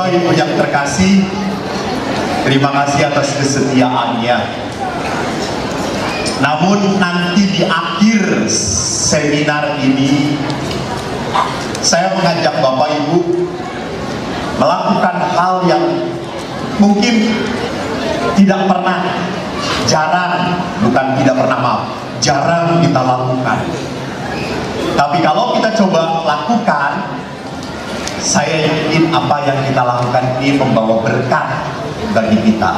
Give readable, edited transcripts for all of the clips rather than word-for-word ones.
Bapak Ibu yang terkasih, terima kasih atas kesetiaannya. Namun nanti di akhir seminar ini, saya mengajak Bapak Ibu melakukan hal yang mungkin tidak pernah, jarang kita lakukan. Tapi kalau kita coba lakukan, saya yakin apa yang kita lakukan ini membawa berkah bagi kita.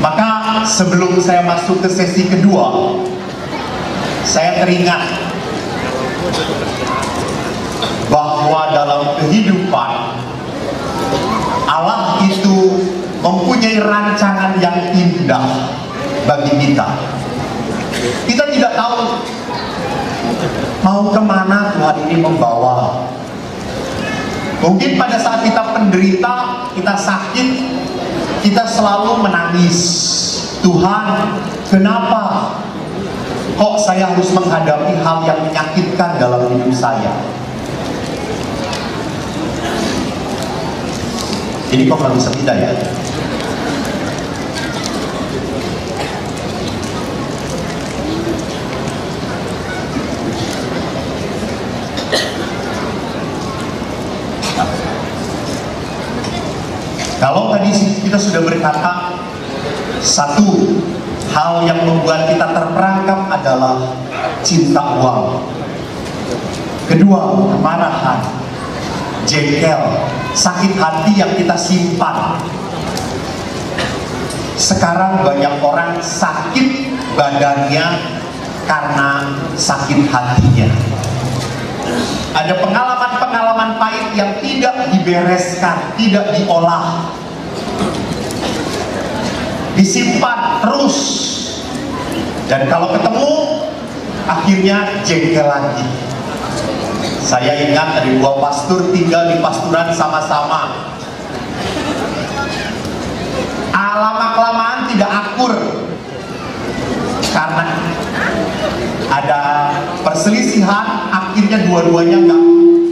Maka sebelum saya masuk ke sesi kedua, saya teringat bahwa dalam kehidupan Allah itu mempunyai rancangan yang indah bagi kita. Kita tidak tahu mau kemana Tuhan ini membawa. Mungkin pada saat kita penderita, kita sakit, kita selalu menangis. Tuhan, kenapa kok saya harus menghadapi hal yang menyakitkan dalam hidup saya? Ini kok nggak bisa tidak ya? Kalau tadi kita sudah berkata, satu hal yang membuat kita terperangkap adalah cinta uang. Kedua, kemarahan, jengkel, sakit hati yang kita simpan. Sekarang banyak orang sakit badannya karena sakit hatinya. Ada pengalaman-pengalaman pahit yang tidak dibereskan, tidak diolah, disimpan terus, dan kalau ketemu akhirnya jengkel lagi. Saya ingat ada dua pastor tinggal di pasturan sama-sama. Lama-kelamaan tidak akur karena ada perselisihan. Akhirnya dua-duanya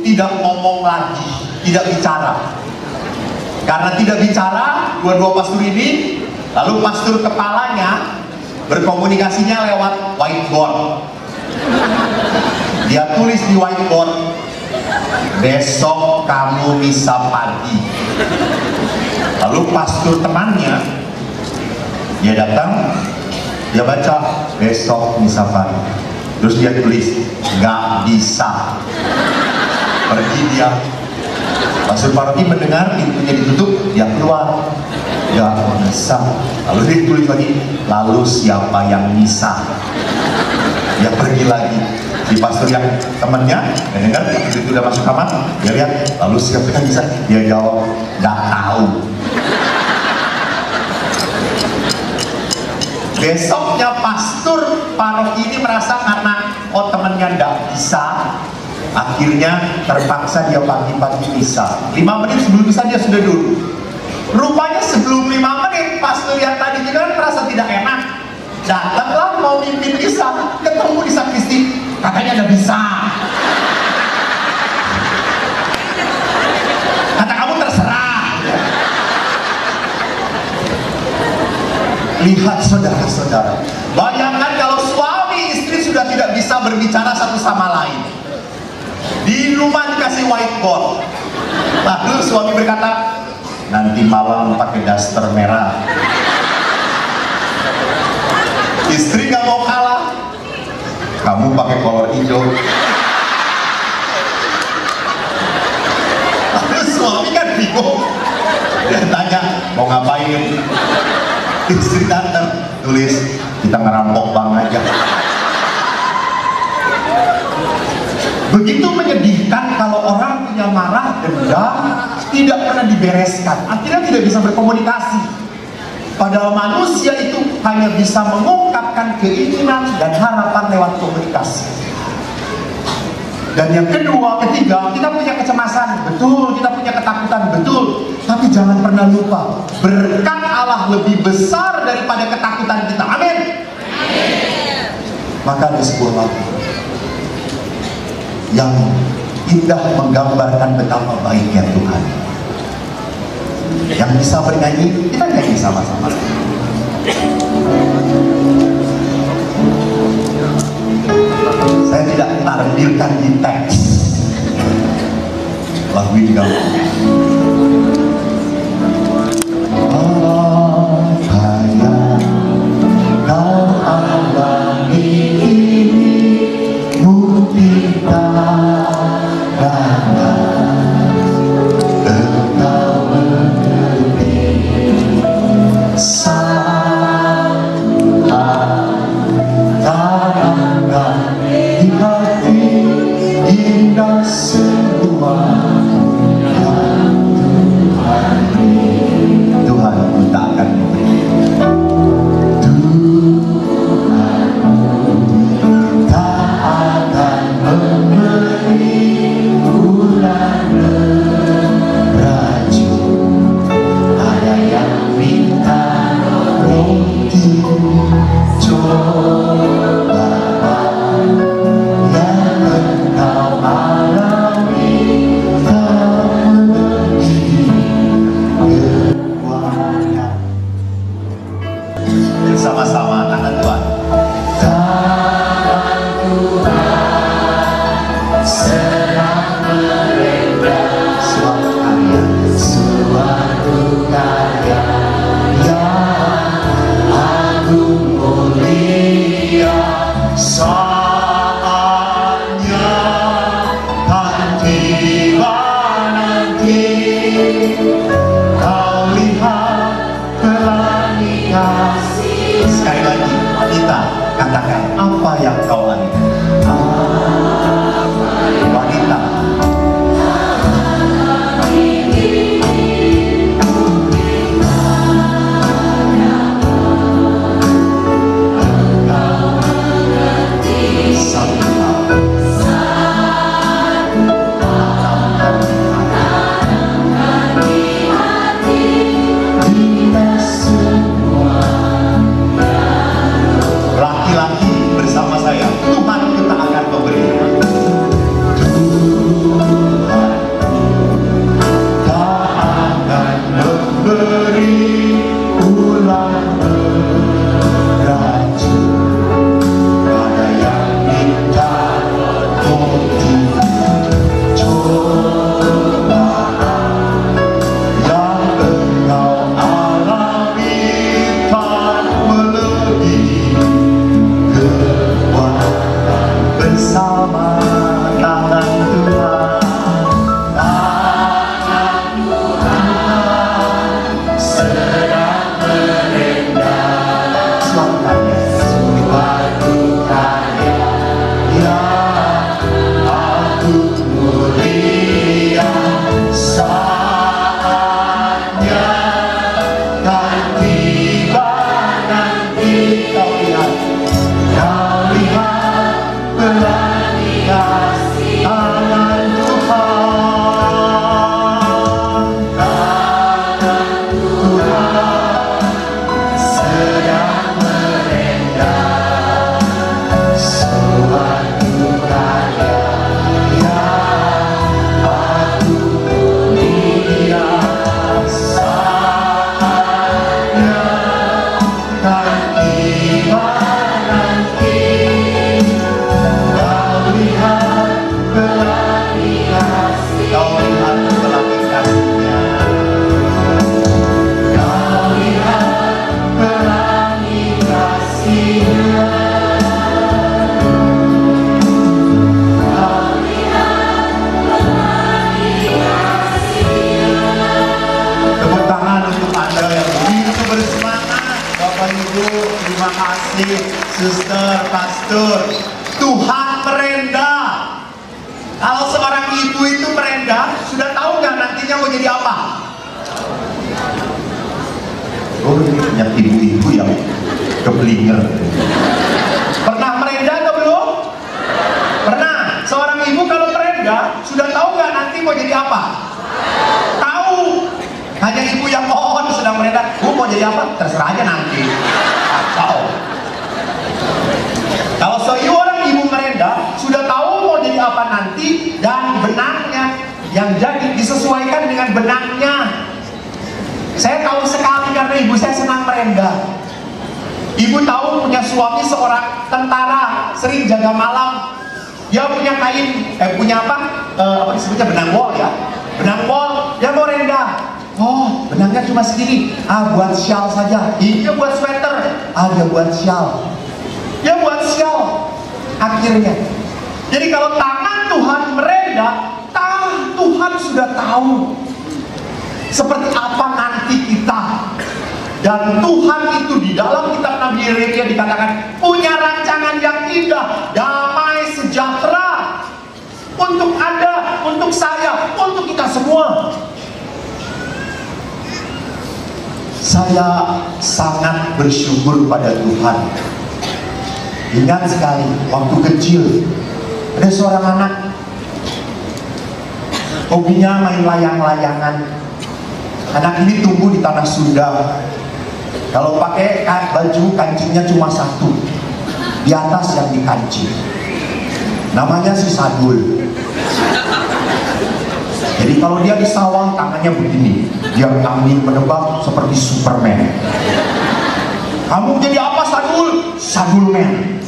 tidak ngomong lagi, tidak bicara. Karena tidak bicara, dua-dua pastor ini, lalu pastor kepalanya berkomunikasinya lewat whiteboard. Dia tulis di whiteboard, besok kamu misa pagi. Lalu pastor temannya, dia datang, dia baca, besok misa pagi. Terus dia tulis, nggak bisa. Pergi dia. Pastor paroki mendengar pintunya ditutup, dia keluar, nggak bisa. Lalu dia tulis lagi, lalu siapa yang misa? Dia pergi lagi. Di pastor yang temannya mendengar itu udah masuk kamar, dia lihat, lalu siapa yang bisa? Dia jawab, nggak tahu. Besoknya pastor paroki ini merasa karena temannya nggak bisa, akhirnya terpaksa dia pagi-pagi misa. 5 menit sebelum misa dia sudah duduk. Rupanya sebelum 5 menit pastor yang tadi juga merasa tidak enak, datanglah mau mimpin misa, ketemu di sakristi, katanya nggak bisa. Kata kamu terserah. Lihat saudara-saudara, bayangkan kalau suami istri sudah tidak bisa berbicara satu sama lain. Di rumah dikasih whiteboard, lalu suami berkata, nanti malam pakai daster merah. Istri gak mau kalah, kamu pakai kolor hijau. Lalu suami kan bingung, dia tanya, mau ngapain? Istri datang, tulis, kita ngerampok bank aja. Begitu menyedihkan kalau orang punya marah, dendam, tidak pernah dibereskan, akhirnya tidak bisa berkomunikasi. Padahal manusia itu hanya bisa mengungkapkan keinginan dan harapan lewat komunikasi. Dan yang kedua, ketiga, kita punya kecemasan, betul, kita punya ketakutan, betul. Tapi jangan pernah lupa, berkat Allah lebih besar daripada ketakutan kita. Amin. Maka ada sebuah lagu yang indah menggambarkan betapa baiknya Tuhan. Yang bisa bernyanyi, kita nyanyi sama-sama. Saya tidak tampilkan di teks lagu ini kamu. Sama-sama tangan Tuhan. Tangan Tuhan sedang merendah suatu karya yang agung mulia, saatnya kan tiba nanti kau lihat pelangi kasih. Sekali lagi, wanita, katakan apa yang kau alami. Wanita, laki-laki bersama saya, Tuhan kita akan memberi. Tuhan tak akan memberi ulang beracun pada yang minta untuk cobaan yang engkau alami tak melebihi bersama tangan Tuhan. Tangan Tuhan sedang merendah suatu karya yang agung mulia, saatnya kan tiba nanti. Kau lihat pelangi kasih tangan Tuhan. Tangan Tuhan sedang merendah suatu karya yang agung mulia, saatnya kan tiba nanti. Kau lihat pelangi kasihnya. Kau lihat pelangi kasihnya. Kau lihat pelangi kasihnya. Tepuk tangan untuk Anda yang begitu bersemangat. Bapak Ibu, terima kasih. Suster, pastor, Tuhan merendah. Kalau seorang ibu itu merendah, sudah tahu nggak nantinya mau jadi apa? Oh, ini banyak ibu-ibu yang keblinger. Pernah merendah atau belum? Pernah. Seorang ibu kalau merendah, sudah tahu nggak nanti mau jadi apa? Tahu. Hanya ibu yang mohon sedang merendah, mau jadi apa? Terserah aja nanti. Tahu. Kalau seorang ibu merendah, sudah tahu mau jadi apa nanti, dan benangnya yang jadi disesuaikan dengan benangnya. Ibu tahu punya suami seorang tentara, sering jaga malam. Dia punya kain, punya apa disebutnya, benang wol ya. Benang wol, dia mau rendah. Oh, benangnya cuma segini. Buat shawl saja. Dia buat sweater. Dia buat shawl. Dia buat shawl. Akhirnya. Jadi kalau tangan Tuhan merendah, Tuhan sudah tahu seperti apa nanti kita. Dan Tuhan itu di dalam kitab Nabi Yeremia dikatakan punya rancangan yang indah, damai, sejahtera untuk Anda, untuk saya, untuk kita semua. Saya sangat bersyukur pada Tuhan. Ingat sekali waktu kecil ada seorang anak, hobinya main layang-layangan. Anak ini tumbuh di tanah Sunda. Kalau pakai baju, kancingnya cuma satu, di atas yang dikancing. Namanya si Sadul. Jadi kalau dia di sawah, tangannya begini. Dia angin menebak seperti Superman. Kamu jadi apa, Sadul? Sadulman.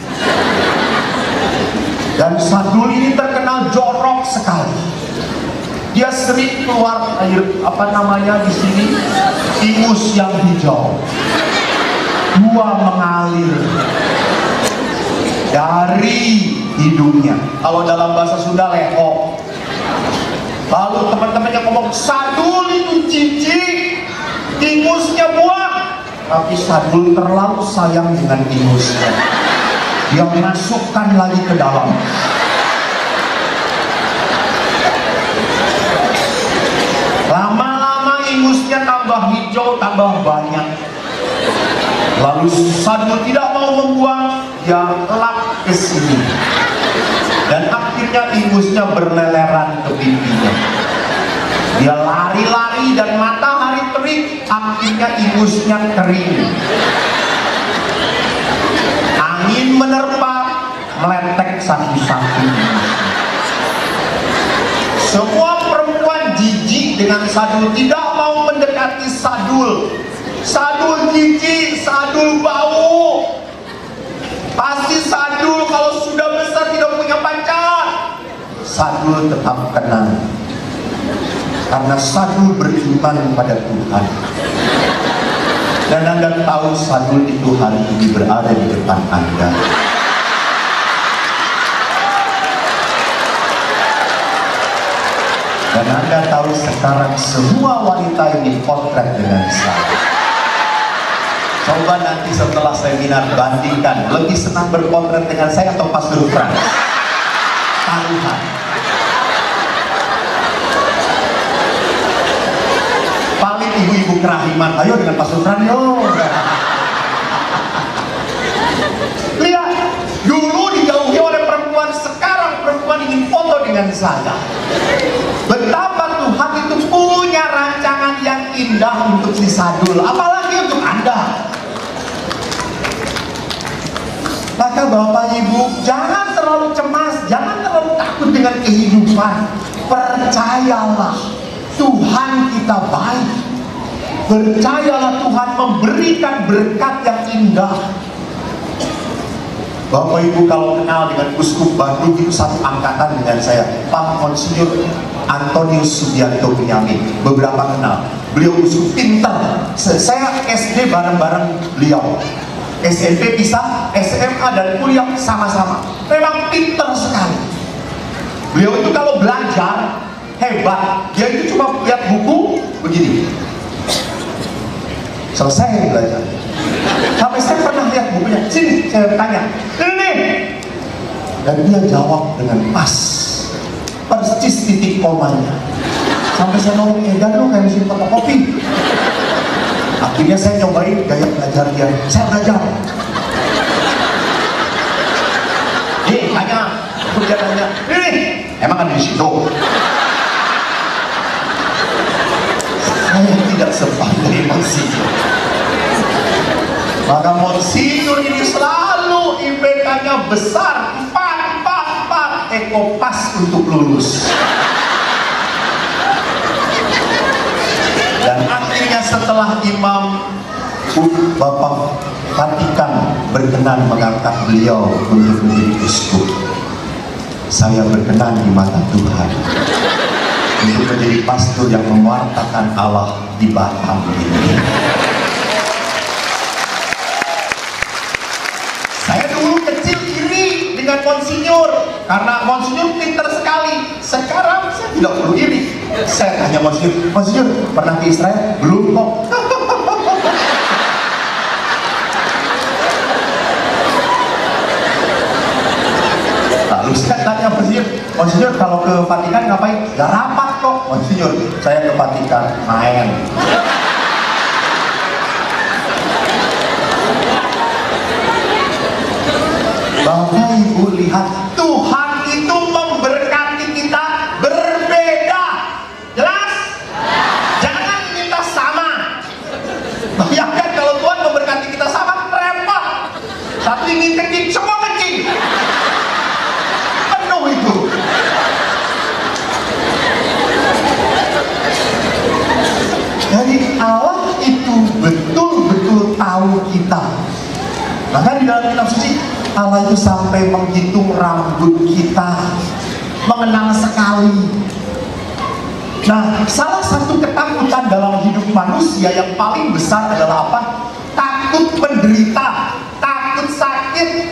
Dan Sadul ini terkenal jorok sekali. Dia sering keluar air, di sini, ingus yang hijau. Buah mengalir dari hidungnya. Kalau dalam bahasa Sunda, lehok. Lalu teman-temannya ngomong, Sadul itu cici, ingusnya buang. Tapi Sadul terlalu sayang dengan ingusnya. Dia masukkan lagi ke dalam. Lama-lama ingusnya tambah hijau, tambah banyak. Lalu Sadul tidak mau membuang, dia lap ke sini. Dan akhirnya ingusnya berleleran ke pipinya. Dia lari-lari dan matahari terik, akhirnya ingusnya kering. Angin menerpa, meletek satu-satu. Semua perempuan jijik dengan Sadul, tidak mau mendekati Sadul. Sadul jijik, Sadul bau. Pasti Sadul kalau sudah besar tidak punya pacar. Sadul tetap kenal, karena Sadul beriman pada Tuhan. Dan Anda tahu Sadul itu hari ini berada di depan Anda. Dan Anda tahu sekarang semua wanita ini potret dengan saya. Coba nanti setelah seminar bandingkan, lebih senang berpotret dengan saya atau Pastor Frans? Taruhan. Paling ibu-ibu kerahiman, ayo dengan Pastor Frans yo. Lihat, dulu dijauhi oleh perempuan, sekarang perempuan ingin foto dengan saya. Betapa Tuhan itu punya rancangan yang indah untuk si Sadul, apalagi untuk Anda. Maka Bapak Ibu, jangan terlalu cemas, jangan terlalu takut dengan kehidupan. Percayalah, Tuhan kita baik. Percayalah Tuhan memberikan berkat yang indah. Bapak Ibu kalau kenal dengan Uskup Bandung itu satu angkatan dengan saya, Pak Monsinyur Antonius Subianto Benyamin. Beberapa kenal. Beliau uskup pintar. Saya SD bareng-bareng beliau. SMP bisa, SMA dan kuliah sama-sama. Memang pintar sekali. Beliau itu kalau belajar hebat. Dia itu cuma lihat buku begini. Selesai belajar. Sampai saya pernah lihat bukunya. Sini, saya tanya. Ini. Dan dia jawab dengan pas. Persis titik komanya. Sampai saya ngomong, dan lu kayak mesin fotokopi. Akhirnya saya nyobain gaya belajar dia. Saya belajar. Tanya, dia tanya, emang ada di situ? Saya tidak sepandai Monsinyur. Maka Monsinyur ini selalu IPK-nya besar, 4, Eko pas untuk lulus. Dan akhirnya setelah Imam Bapak Vatikan berkenan mengangkat beliau untuk menjadi uskup, saya berkenan di mata Tuhan untuk menjadi pastor yang mewartakan Allah di Batam ini. Saya dulu kecil iri dengan Monsinyur karena Monsinyur pintar sekali. Sekarang saya tidak perlu iri. Saya tanya Monsinyur pernah ke Israel? Belum kok. Lalu saya tanya Monsinyur kalau ke Vatikan ngapain? Gak rapat kok. Monsinyur, saya ke Vatikan main. Bapak Ibu lihat, Tuhan itu memberkati kita berbeda. Jelas? Jangan minta sama. Bayangkan kalau Tuhan memberkati kita sama, repot. Satu ingin kecil, semua kecil. Penuh itu. Jadi Allah itu betul-betul tahu kita. Maka di dalam kitab suci Allah itu sampai menghitung rambut kita, mengenal sekali. Nah, salah satu ketakutan dalam hidup manusia yang paling besar adalah apa? Takut menderita, takut sakit.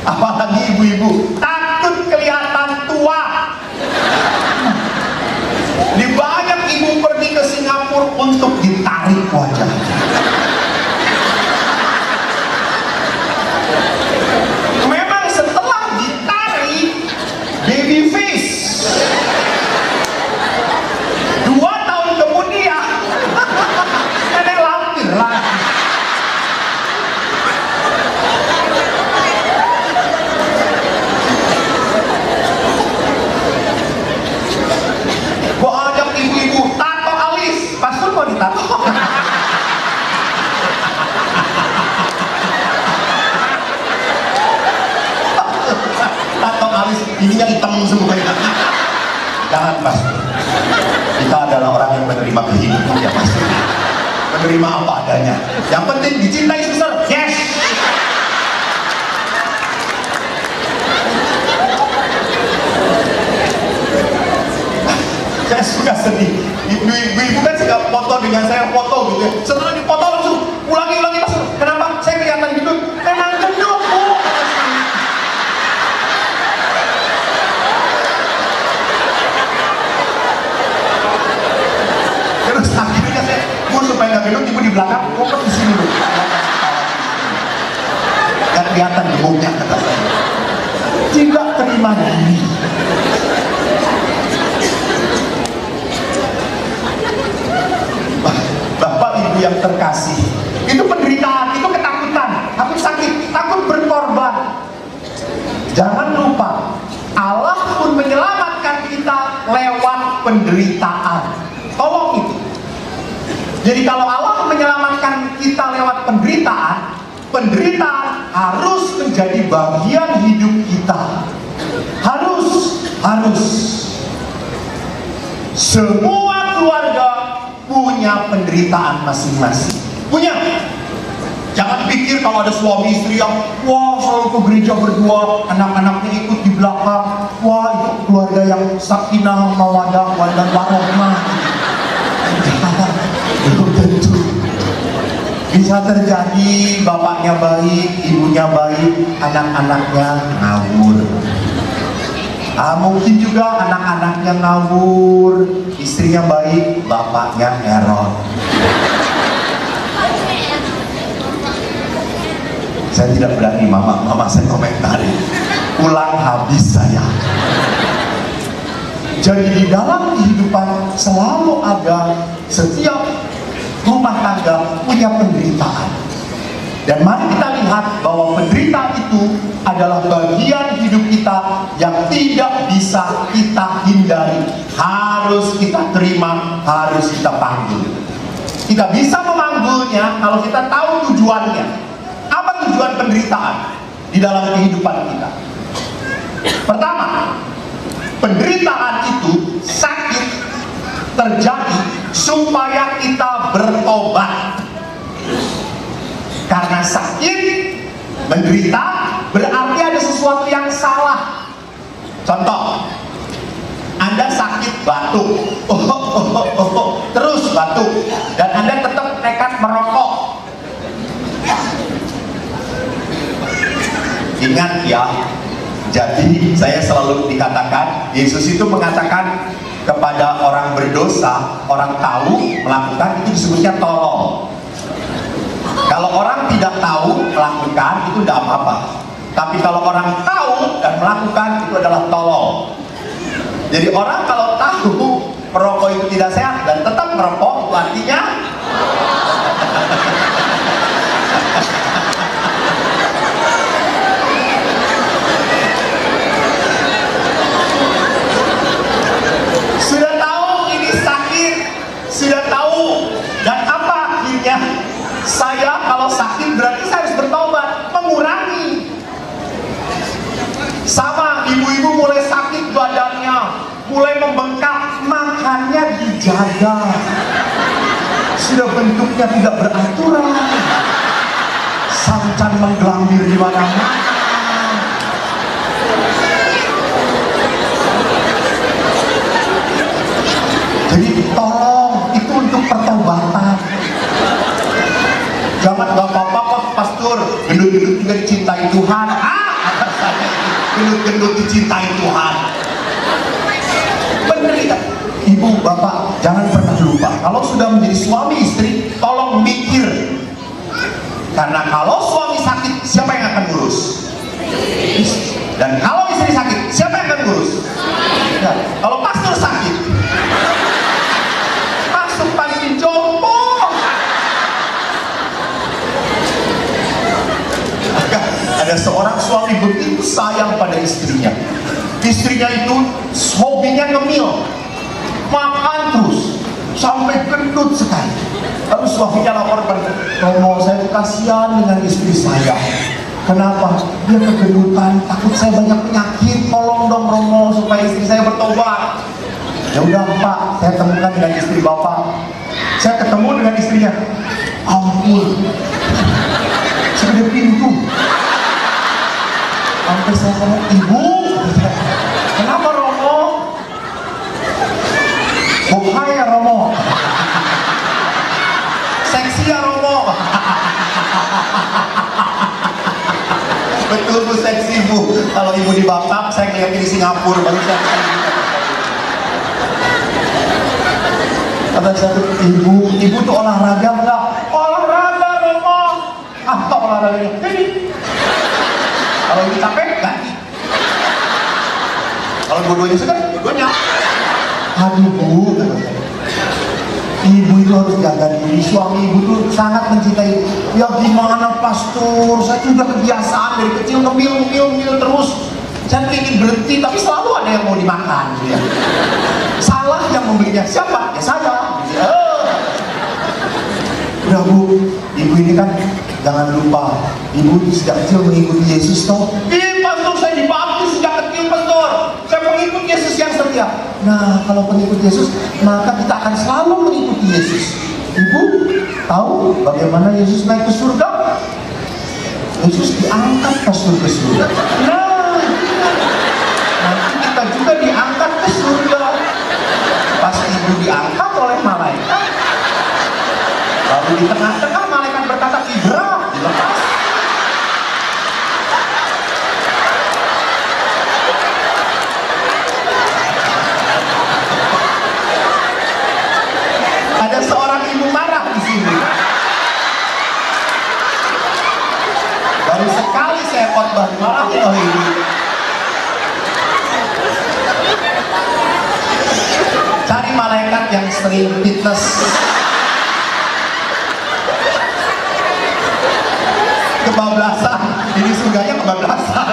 Apalagi ibu-ibu, takut kelihatan tua. Di banyak ibu pergi ke Singapura untuk ditarik wajahnya. Memang setelah ditarik baby face, 2 tahun kemudian nenek lampir lagi. Gua ajak ibu-ibu tato alis, pastor mau ditato. Tato alis, ininya hitam semuanya. Jangan pastor. Kita adalah orang yang menerima kehidupan ya pastor. Menerima apa adanya. Yang penting dicintai suster. Yes. Saya suka sedih. Ibu-ibu kan suka foto dengan saya, foto gitu ya. Setelah dipoto langsung ulangi pastor. Kenapa? Saya kelihatan gitu. Memang gendut, Bu. Terus akhirnya saya, Bu supaya nggak gendut, ibu di belakang, fokus di sini dulu. Gak kelihatan gemuknya kata saya. Tidak terima diri. Bapak Ibu yang terkasih, itu penderitaan, itu ketakutan, takut sakit, takut berkorban. Jangan lupa, Allah pun menyelamatkan kita lewat penderitaan. Tolong itu. Jadi kalau Allah menyelamatkan kita lewat penderitaan, penderitaan harus menjadi bagian hidup kita. Harus. Semua keluarga punya penderitaan masing-masing. Punya. Jangan pikir kalau ada suami istri yang wah selalu ke gereja berdua, anak-anaknya ikut di belakang, wah itu keluarga yang sakinah mawaddah warahmah. Belum tentu. Bisa terjadi bapaknya baik, ibunya baik, anak-anaknya ngawur. Mungkin juga anak-anaknya ngawur, istrinya baik, bapaknya error. Saya tidak berani mama saya komentari. Ulang habis saya. Jadi di dalam kehidupan selalu ada, setiap rumah tangga punya penderitaan. Dan mari kita lihat bahwa penderitaan itu adalah bagian hidup kita yang tidak bisa kita hindari. Harus kita terima, harus kita panggil. Kita bisa memanggilnya kalau kita tahu tujuannya. Apa tujuan penderitaan di dalam kehidupan kita? Pertama, penderitaan itu sakit terjadi supaya kita bertobat. Karena sakit, menderita, berarti ada sesuatu yang salah. Contoh, Anda sakit batuk, terus batuk, dan Anda tetap nekat merokok. Ingat ya, jadi saya selalu dikatakan, Yesus itu mengatakan kepada orang berdosa, orang tahu melakukan, itu disebutnya tolol. Kalau orang tidak tahu melakukan, itu tidak apa-apa. Tapi kalau orang tahu dan melakukan, itu adalah tolol. Jadi orang kalau tahu merokok itu tidak sehat dan tetap merokok, itu artinya sudah tahu ini sakit, sudah tahu, dan apa akhirnya? Saya kalau sakit berarti saya harus bertobat, mengurangi. Sama ibu-ibu mulai sakit badannya, mulai membengkak, makannya dijaga. Sudah bentuknya tidak beraturan, sancan menggelambir di mana-mana. Jadi tolong, itu untuk pertobatan. Jangan gak apa-apa kok pastor, gendut-gendut juga dicintai Tuhan. Gendut-gendut dicintai Tuhan. Bener ya? Ibu, bapak, jangan pernah lupa, kalau sudah menjadi suami istri, tolong mikir. Karena kalau suami sakit, siapa yang akan ngurus? Dan kalau istri sakit, siapa yang akan ngurus? Ya, kalau pastor sakit, masuk panti jompo. Ada seorang suami begitu sayang pada istrinya. Istrinya itu hobinya ngemil, makan terus sampai gendut sekali. Lalu suaminya lapor pada Romo, saya kasihan dengan istri saya. Kenapa? Dia kegendutan, takut saya banyak penyakit. Tolong dong Romo supaya istri saya bertobat. Ya udah Pak, saya temukan dengan istri Bapak. Saya ketemu dengan istrinya. Ampun, segede pintu. Sampai saya ngomong, Ibu, kenapa Romo? Bukai ya Romo. Seksi ya Romo. Betul Bu, seksi Bu. Kalau Ibu di Batam, saya ngeliatin di Singapura baru saya. Kata saya, Ibu tuh olahraga enggak? Olahraga Romo. Apa olahraganya? Ini. Kalau ini capek, ganti. Kalau dua-duanya sudah, dua-duanya. Aduh Bu, Ibu itu harus jaga diri. Suami Ibu tuh sangat mencintai. Ya gimana pastor, saya tuh udah kebiasaan dari kecil ngemil terus. Saya tuh ingin berhenti, tapi selalu ada yang mau dimakan. Ya. Salah yang membelinya, siapa? Ya saya. Ya. Udah Bu, Ibu ini kan jangan lupa, Ibu sejak kecil mengikuti Yesus toh. Pastor, saya dibaptis sejak kecil pastor. Saya mengikut Yesus yang setia. Nah, kalau pengikut Yesus, maka kita akan selalu mengikuti Yesus. Ibu tahu bagaimana Yesus naik ke surga? Yesus diangkat pastor ke surga. Nah, nanti kita juga diangkat ke surga. Pas Ibu diangkat oleh malaikat, lalu di tengah-tengah malaikat berkata, Ibra, dilepas. Ada seorang ibu marah di sini. Baru sekali saya khotbah dimarahin oleh ibu. Cari malaikat yang sering fitness. Kebablasan, ini surganya kebablasan.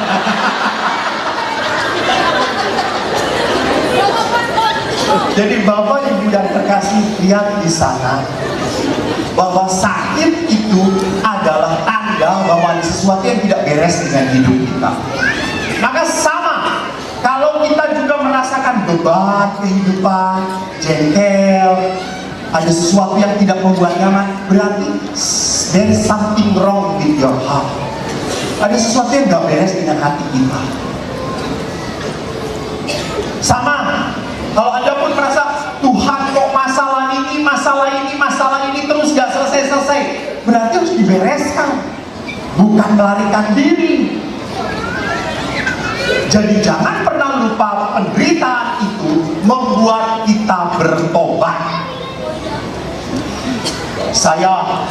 Jadi Bapak Ibu yang terkasih, lihat di sana bahwa sakit itu adalah tanda bahwa ada sesuatu yang tidak beres dengan hidup kita. Maka sama, kalau kita juga merasakan beban kehidupan, jengkel, ada sesuatu yang tidak membuat nyaman, berarti there is something wrong with your heart. Ada sesuatu yang gak beres dengan hati kita. Sama, kalau Anda pun merasa Tuhan kok masalah ini terus gak selesai-selesai, berarti harus dibereskan, bukan melarikan diri. Jadi jangan pernah lupa penderitaan itu membuat kita bertobat. Saya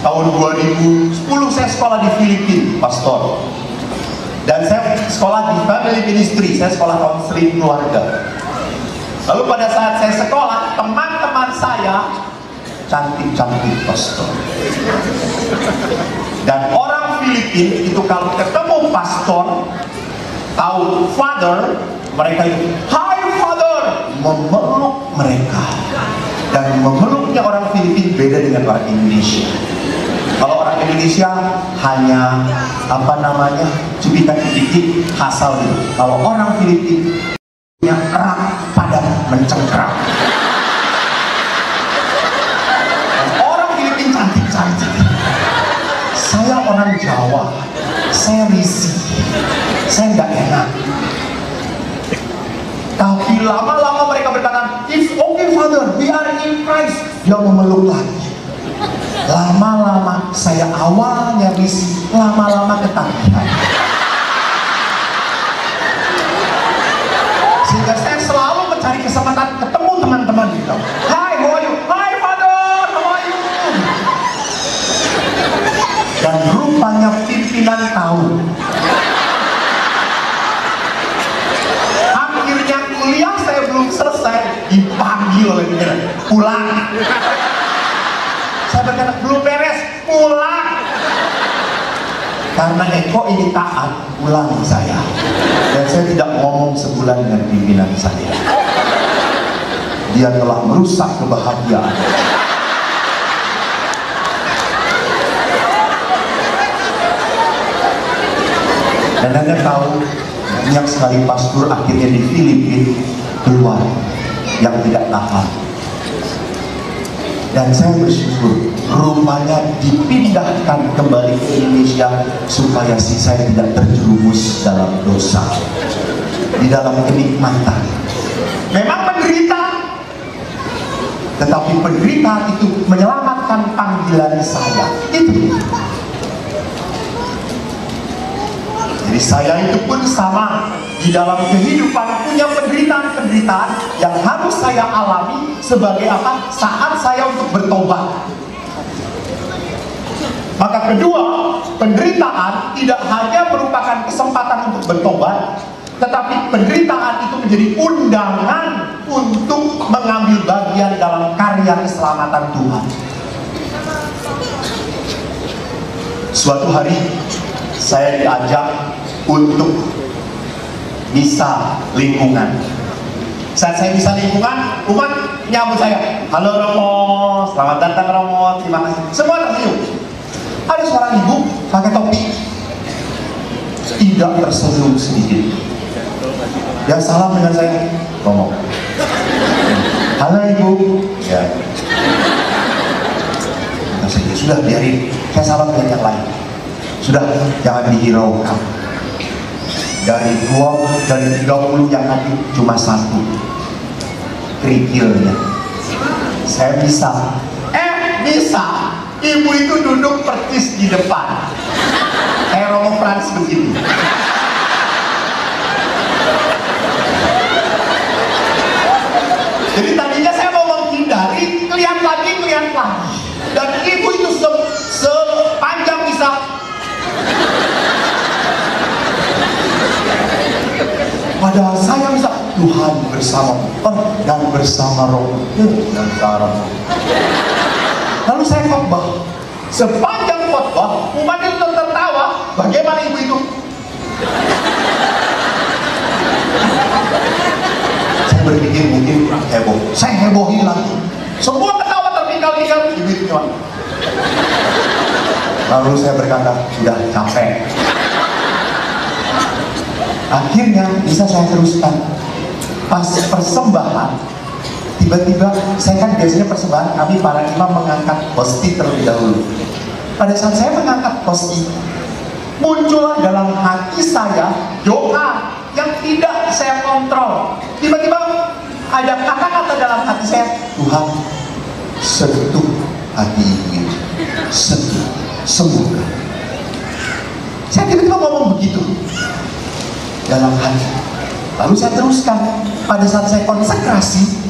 tahun 2010 saya sekolah di Filipina, pastor. Dan saya sekolah di family ministry, saya sekolah konseling keluarga. Lalu pada saat saya sekolah, teman-teman saya cantik-cantik, pastor. Dan orang Filipina itu kalau ketemu pastor, tahu father, mereka itu hi father, memeluk mereka. Dan memeluknya orang Filipina beda dengan orang Indonesia. Kalau orang Indonesia hanya cubitan-cubitan kasar gitu. Kalau orang Filipina yang erat, padat, mencengkeram. Orang Filipina cantik-cantik. Saya orang Jawa, saya risih, saya nggak enak. Tapi lama-lama mereka berkata, "It's okay father, we are in Christ." Dia memeluk lagi. Lama-lama saya awalnya risih, lama-lama ketakutan. Sehingga saya selalu mencari kesempatan ketemu teman-teman gitu. Hi, how are you? Hi father, how are you? Dan rupanya pimpinan tahu. Akhirnya kuliah saya belum selesai, dipanggil oleh pimpinan, pulang. Saya berkata, belum beres, pulang. Karena Eko ini taat, pulang saya. Dan saya tidak ngomong sebulan dengan pimpinan saya. Dia telah merusak kebahagiaan. Dan Anda tahu, banyak sekali pastor akhirnya di Filipina keluar yang tidak tahan. Dan saya bersyukur rupanya dipindahkan kembali ke Indonesia supaya si saya tidak terjerumus dalam dosa, di dalam kenikmatan. Memang menderita, tetapi penderitaan itu menyelamatkan panggilan saya. Itu. Jadi saya itu pun sama, di dalam kehidupan punya penderitaan-penderitaan yang harus saya alami sebagai apa? Saat saya untuk bertobat. Maka kedua, penderitaan tidak hanya merupakan kesempatan untuk bertobat, tetapi penderitaan itu menjadi undangan untuk mengambil bagian dalam karya keselamatan Tuhan. Suatu hari saya diajak untuk misa lingkungan. Saat saya misa lingkungan, umat nyambut saya, "Halo Romo, selamat datang Romo, terima kasih." Semua tersenyum. Ada seorang ibu pakai topi, tidak tersenyum sedikit. Dia salam dengan saya, "Romo." "Halo Ibu." Ya. Sudah biarin, saya salam dengan yang lain. Sudah, jangan dihiraukan. Dari 30 yang hadir cuma satu kerikilnya. Saya bisa. Bisa. Ibu itu duduk persis di depan. Kayak Romo Frans begitu. Jadi tadinya saya mau menghindari, kelihatan lagi. Dan ibu itu sepanjang misa padahal saya bisa, Tuhan bersama dan bersama Roh dan cara. Lalu saya khotbah. Sepanjang khotbah, umat itu tertawa. Bagaimana ibu itu? Saya berpikir mungkin heboh. Saya hebohin lagi. Semua ketawa tertinggal-tinggal. Ibu itu cuma. Lalu saya berkata, sudah capek. Akhirnya bisa saya teruskan. Pas persembahan, Tiba-tiba, saya kan biasanya persembahan kami para imam mengangkat hosti terlebih dahulu. Pada saat saya mengangkat hosti, muncullah dalam hati saya doa yang tidak saya kontrol. Tiba-tiba ada kata-kata dalam hati saya, Tuhan, sentuh hati ini, sentuh, sembuhkan. Saya tiba-tiba ngomong begitu dalam hati. Lalu saya teruskan, pada saat saya konsekrasi,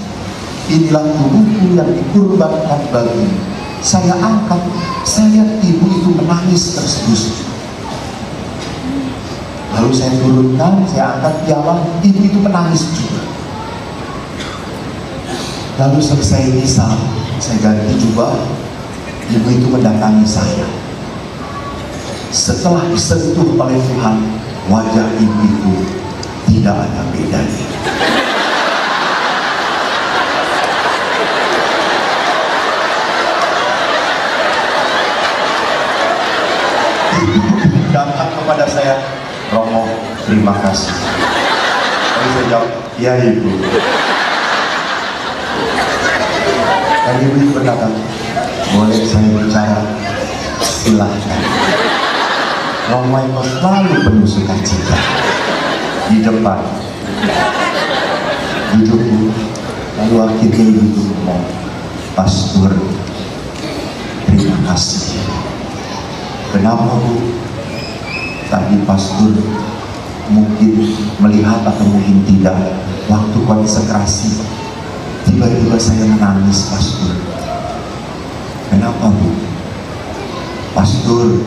inilah tubuhku yang dikurbankan bagimu. Saya angkat, saya lihat ibu itu menangis terseduh. Lalu saya turunkan, saya angkat piala, ibu itu menangis juga. Lalu selesai misa, saya ganti jubah, ibu itu mendatangi saya. Setelah disentuh oleh Tuhan, wajah ibu itu tidak ada bedanya. Datang kepada saya, Romo, terima kasih. Lalu saya jawab, ya ibu. Dan ibu berkata, boleh saya bicara? Silahkan. Romo itu selalu penuh sukacita. Di depan duduk bu. Lalu akhirnya ibu ngomong, Pastor, terima kasih. Kenapa bu? Tadi pastor mungkin melihat atau mungkin tidak, waktu konsekrasi tiba-tiba saya menangis pastor. Kenapa bu? Pastor,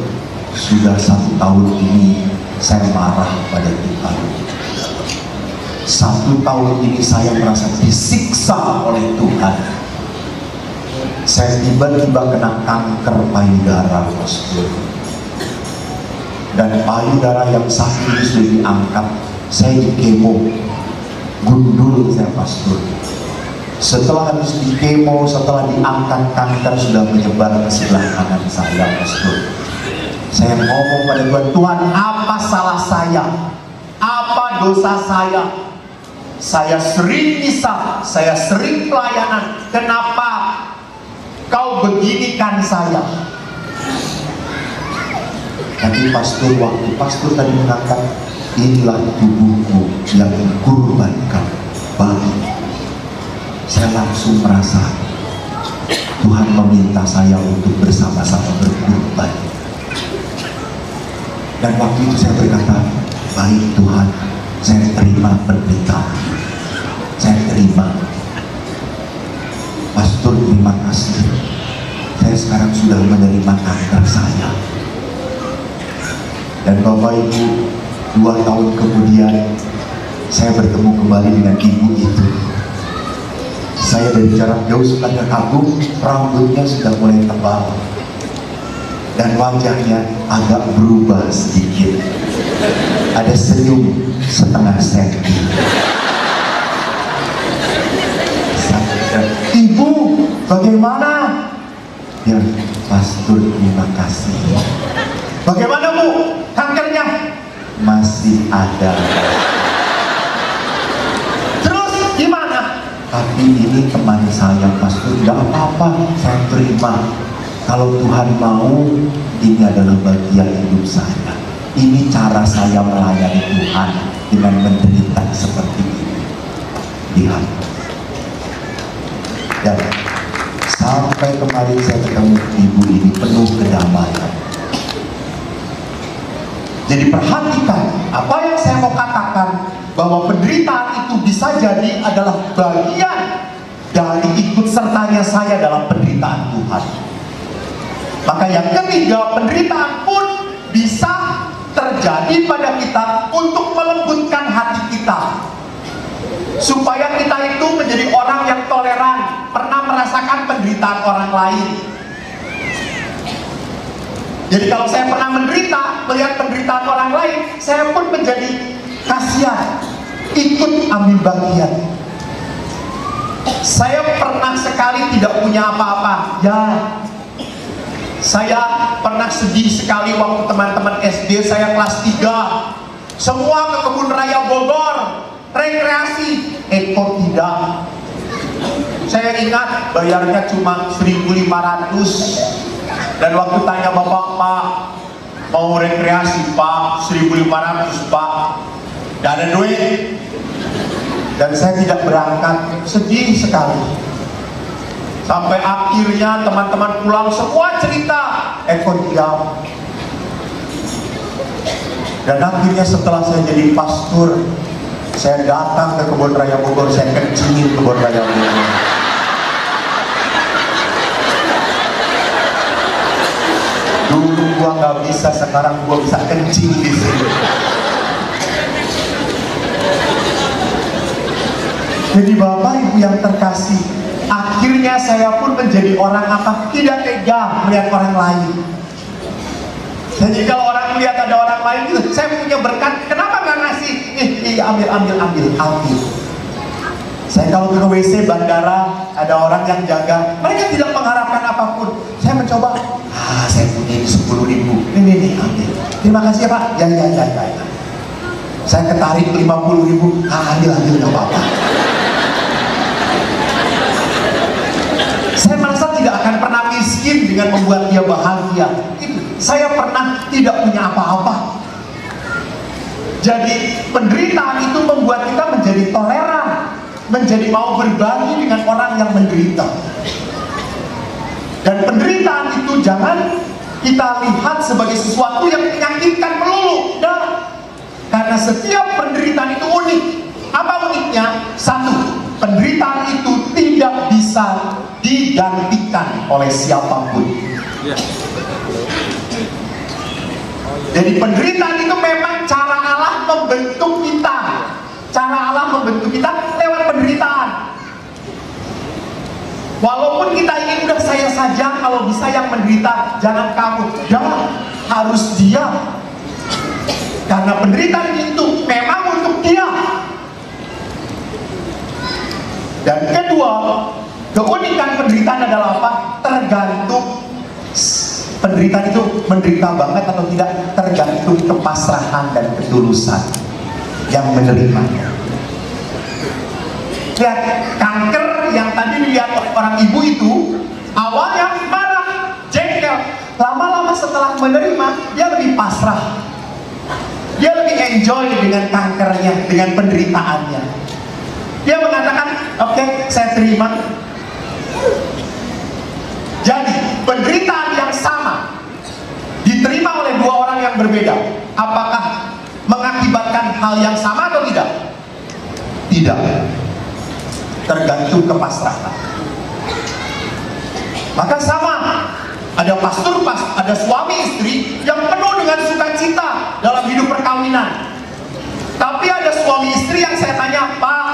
sudah 1 tahun ini saya marah pada Tuhan. 1 tahun ini saya merasa disiksa oleh Tuhan. Saya tiba-tiba kena kanker payudara pastor. Dan payudara yang sakit ini sudah diangkat. Saya di kemo, gundul saya pastor. Setelah habis di kemo, setelah diangkat, kanker sudah menyebar ke sebelah kanan saya pastor. Saya ngomong pada Tuhan, Tuhan, apa salah saya? Apa dosa saya? Saya sering misa, saya sering pelayanan. Kenapa kau beginikan saya? Tapi pastor, waktu pastor tadi mengatakan, inilah tubuhku yang dikurbankan bagimu, saya langsung merasa Tuhan meminta saya untuk bersama-sama berkorban. Dan waktu itu saya berkata, baik Tuhan, saya terima penderitaan, saya terima. Pastor, terima kasih, saya sekarang sudah menerima kanker saya. Dan Bapak Ibu, 2 tahun kemudian saya bertemu kembali dengan ibu itu. Saya dari jarak jauh suka terkagum, rambutnya sudah mulai tebal dan wajahnya agak berubah sedikit. Ada senyum setengah senti. Ibu, bagaimana? Ya, Pastor, terima kasih. Bagaimana bu? Kankernya? Masih ada. Terus gimana? Tapi ini teman saya pastor, tidak apa-apa, saya terima. Kalau Tuhan mau, ini adalah bagian hidup saya. Ini cara saya melayani Tuhan dengan menderita seperti ini. Lihat. Dan sampai kemarin saya ketemu ibu ini penuh kedamaian. Jadi perhatikan apa yang saya mau katakan, bahwa penderitaan itu bisa jadi adalah bagian dari ikut sertanya saya dalam penderitaan Tuhan. Maka yang ketiga, penderitaan pun bisa terjadi pada kita untuk melembutkan hati kita, supaya kita itu menjadi orang yang toleran, pernah merasakan penderitaan orang lain. Jadi kalau saya pernah menderita, melihat penderitaan orang lain, saya pun menjadi kasihan, ikut ambil bagian. Saya pernah sekali tidak punya apa-apa. Ya, saya pernah sedih sekali waktu teman-teman SD saya kelas 3 semua ke kebun raya Bogor rekreasi. Eko tidak. Saya ingat bayarnya cuma 1.500. Dan waktu tanya bapak, Pak, mau rekreasi Pak, 1.500 Pak, gak ada duit. Dan saya tidak berangkat, sedih sekali. Sampai akhirnya teman-teman pulang semua cerita, Eko diam. Dan akhirnya setelah saya jadi pastor, saya datang ke Kebun Raya Bogor, saya kencingin Kebun Raya Bogor. Dulu gua nggak bisa, sekarang gua bisa kencing di sini. Jadi Bapak Ibu yang terkasih, akhirnya saya pun menjadi orang apa? Tidak tega melihat orang lain. Jadi kalau orang melihat ada orang lain gitu, saya punya berkat, kenapa nggak ngasih? Ambil. Saya kalau ke WC bandara, ada orang yang jaga, mereka tidak mengharapkan apapun. Saya mencoba, saya punya 10.000, ini ambil. Terima kasih ya Pak. Ya. Saya ketarik 50.000, ambil nggak apa-apa. Saya merasa tidak akan pernah miskin dengan membuat dia bahagia. Saya pernah tidak punya apa-apa. Jadi penderitaan itu membuat kita menjadi toleran, menjadi mau berbagi dengan orang yang menderita. Dan penderitaan itu jangan kita lihat sebagai sesuatu yang menyakitkan melulu. Karena setiap penderitaan itu unik. Apa uniknya? Satu, penderitaan itu tidak bisa digantikan oleh siapapun. Jadi penderitaan itu memang cara Allah membentuk kita. Cara Allah membentuk kita lewat penderitaan. Walaupun kita ingin udah saya saja, kalau bisa yang menderita, jangan kamu. Jangan, harus dia. Karena penderitaan itu memang untuk dia. Dan kedua, keunikan penderitaan adalah apa? Tergantung penderitaan itu menderita banget atau tidak, tergantung kepasrahan dan ketulusan yang menerimanya. Lihat, kanker yang tadi dilihat oleh orang ibu itu, awalnya marah, jengkel, lama-lama setelah menerima, dia lebih pasrah. Dia lebih enjoy dengan kankernya, dengan penderitaannya. Dia mengatakan, oke, saya terima. Jadi, penderitaan yang sama diterima oleh dua orang yang berbeda. Apakah mengakibatkan hal yang sama atau tidak? Tidak. Tergantung kepasrahan. Maka sama, ada pastor, ada suami istri yang penuh dengan sukacita dalam hidup perkawinan. Tapi ada suami istri yang saya tanya, Pak,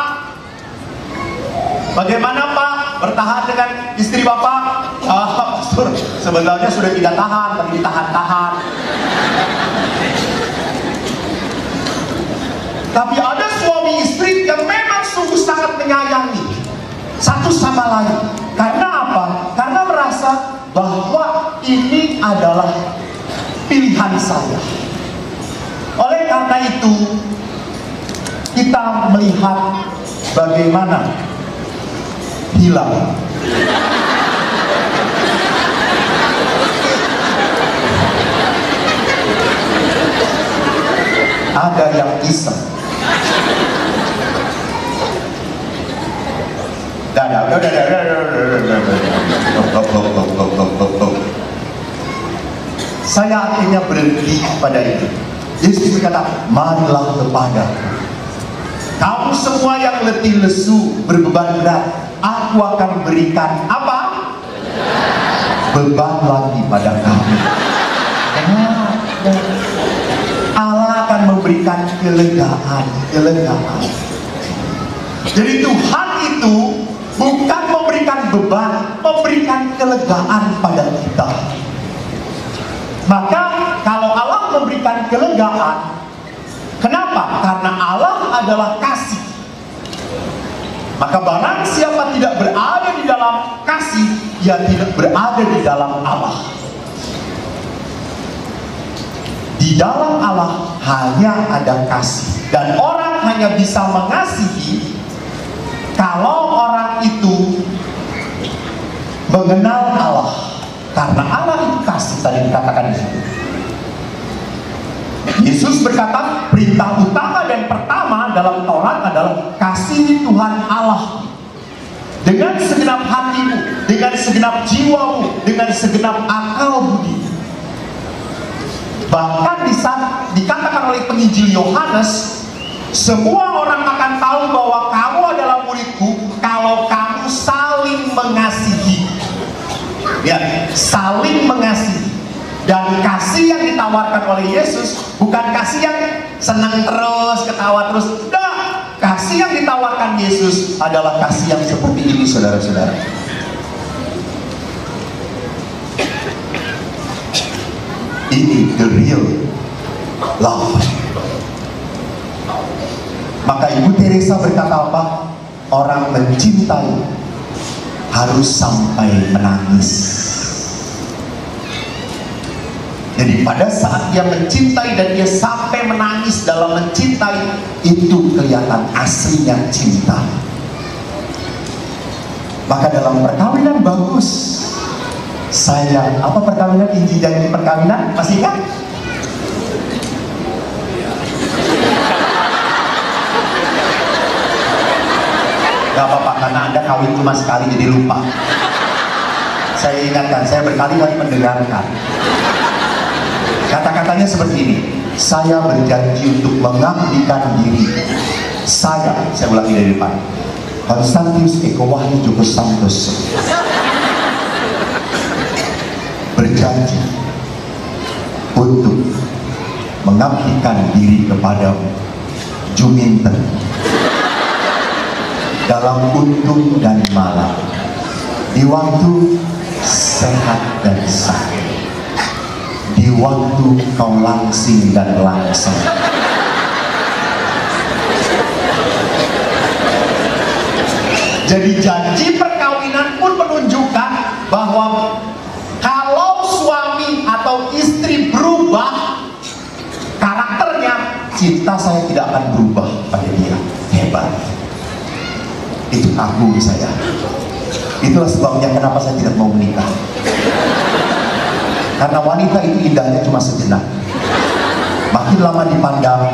bagaimana Pak bertahan dengan istri Bapak? Pastor, sebenarnya sudah tidak tahan, tapi ditahan-tahan. Tapi ada suami istri yang memang sungguh sangat menyayangi satu sama lain. Karena apa? Karena merasa bahwa ini adalah pilihan saya. Oleh karena itu, kita melihat bagaimana hilang. Ada yang iseng. Saya akhirnya berhenti pada itu. Yesus berkata, marilah kepadaku. Kamu semua yang letih lesu, berbeban berat, aku akan berikan apa? Beban lagi pada kamu. Allah akan memberikan kelegaan. Jadi Tuhan itu bukan memberikan beban, memberikan kelegaan pada kita. Maka kalau Allah memberikan kelegaan, kenapa? Karena Allah adalah kasih. Maka barang siapa tidak berada di dalam kasih, dia tidak berada di dalam Allah. Di dalam Allah hanya ada kasih. Dan orang hanya bisa mengasihi kalau orang itu mengenal Allah. Karena Allah itu kasih, tadi dikatakan di situ. Yesus berkata, perintah utama dan pertama dalam Taurat adalah kasihi Tuhan Allah dengan segenap hatimu, dengan segenap jiwamu, dengan segenap akal budi. Bahkan dikatakan oleh penginjil Yohanes, semua orang akan tahu bahwa kamu adalah muridku kalau kamu saling mengasihi. Ya, saling mengasihi. Dan kasih yang ditawarkan oleh Yesus bukan kasih yang senang terus, ketawa terus. Nah, kasih yang ditawarkan Yesus adalah kasih yang seperti ini, saudara-saudara. Ini the real love. Maka Ibu Teresa berkata apa? Orang mencintai harus sampai menangis. Jadi pada saat dia mencintai dan dia sampai menangis dalam mencintai, itu kelihatan aslinya cinta. Maka dalam perkawinan bagus. Saya, apa perkawinan, inti janji perkawinan? Masih ingat? Gak apa-apa, karena Anda kawin cuma sekali jadi lupa. Saya ingatkan, saya berkali-kali mendengarkan. Kata-katanya seperti ini, saya berjanji untuk mengabdikan diri. Saya ulangi dari depan, Konstantius Eko Wahyu Joko Santoso, berjanji untuk mengabdikan diri kepadamu, Juminten, dalam untung dan malam, di waktu sehat dan sakit, di waktu kau langsing dan langsing. Jadi janji perkawinan pun menunjukkan bahwa kalau suami atau istri berubah karakternya, cinta saya tidak akan berubah pada dia. Hebat. Itu kagum saya. Itulah sebabnya kenapa saya tidak mau menikah. Karena wanita itu indahnya cuma sejenak. Makin lama dipandang,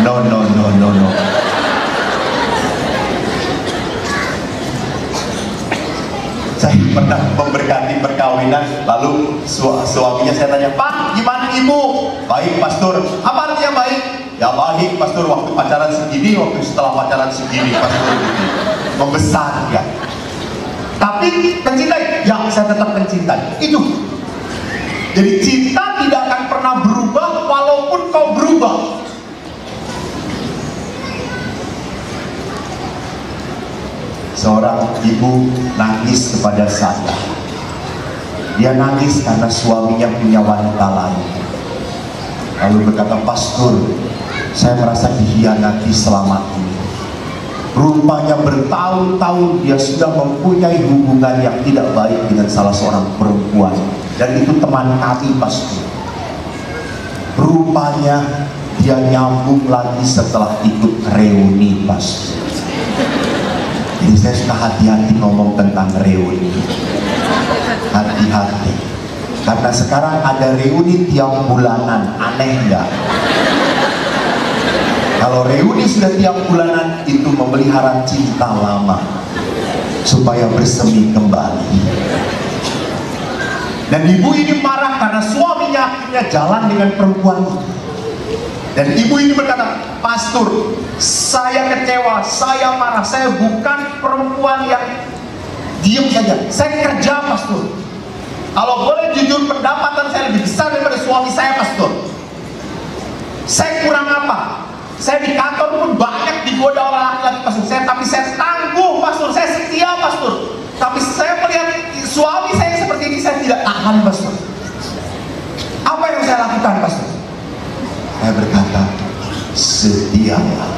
no. Saya pernah memberkati perkawinan, lalu suaminya saya tanya, Pak, gimana ibu? Baik, Pastor. Apa artinya baik? Ya baik, Pastor, waktu pacaran segini, waktu setelah pacaran segini, Pastor. Membesar ya. Tapi mencintai, ya saya tetap mencintai. Itu. Jadi cinta tidak akan pernah berubah walaupun kau berubah. Seorang ibu nangis kepada saya. Dia nangis karena suaminya punya wanita lain. Lalu berkata, Pastor, saya merasa dikhianati selama ini. Rupanya bertahun-tahun dia sudah mempunyai hubungan yang tidak baik dengan salah seorang perempuan. Dan itu teman kami, Pastor. Rupanya dia nyambung lagi setelah ikut reuni, Pastor. Jadi saya suka hati-hati ngomong tentang reuni. Hati-hati. Karena sekarang ada reuni tiap bulanan. Aneh nggak? Kalau reuni sudah tiap bulanan, itu memelihara cinta lama supaya bersemi kembali. Dan ibu ini marah karena suaminya akhirnya jalan dengan perempuan itu. Dan ibu ini berkata, Pastor, saya kecewa, saya marah, saya bukan perempuan yang diam saja. Saya kerja, Pastor. Kalau boleh jujur, pendapatan saya lebih besar daripada suami saya, Pastor. Saya kurang apa? Saya di kantor pun banyak digoda oleh laki-laki, Pastor. Tapi saya tangguh, Pastor. Saya setia, Pastor. Tapi saya melihat suami saya seperti ini, saya tidak tahan, Pastor. Apa yang saya lakukan, Pastor? Saya berkata, setialah.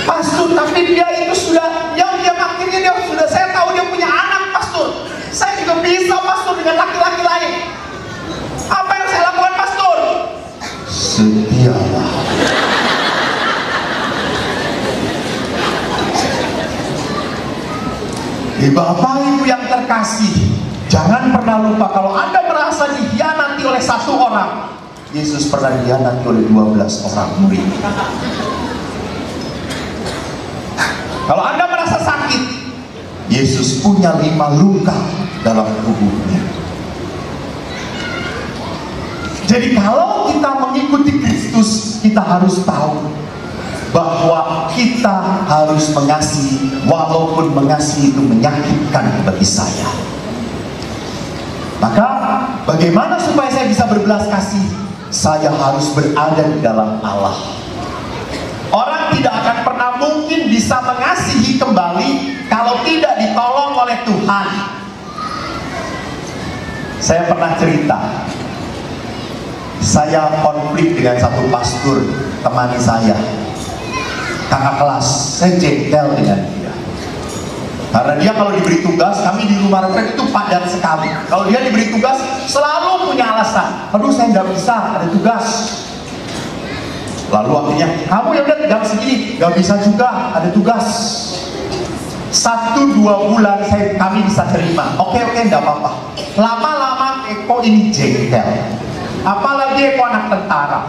Pastor, tapi dia itu sudah, yang akhirnya dia sudah, saya tahu dia punya anak, Pastor. Saya juga bisa, Pastor, dengan laki-laki lain. Apa yang saya lakukan, Pastor? Setialah. Bapak Ibu yang terkasih, jangan pernah lupa kalau Anda merasa dikhianati oleh satu orang, Yesus pernah dikhianati oleh 12 orang murid. Kalau Anda merasa sakit, Yesus punya 5 luka dalam tubuhnya. Jadi kalau kita mengikuti Kristus, kita harus tahu bahwa kita harus mengasihi, walaupun mengasihi itu menyakitkan bagi saya. Maka bagaimana supaya saya bisa berbelas kasih? Saya harus berada di dalam Allah. Orang tidak akan pernah mungkin bisa mengasihi kembali kalau tidak ditolong oleh Tuhan. Saya pernah cerita, saya konflik dengan satu pastor teman saya, kakak kelas. Saya jengkel dengan dia karena dia kalau diberi tugas, kami di rumah retret itu padat sekali. Kalau dia diberi tugas selalu punya alasan, aduh saya nggak bisa, ada tugas. Lalu akhirnya, kamu ya udah jam segini, nggak bisa juga, ada tugas. 1-2 bulan kami bisa terima, oke nggak apa-apa. Lama-lama Eko ini jengkel, apalagi Eko anak tentara.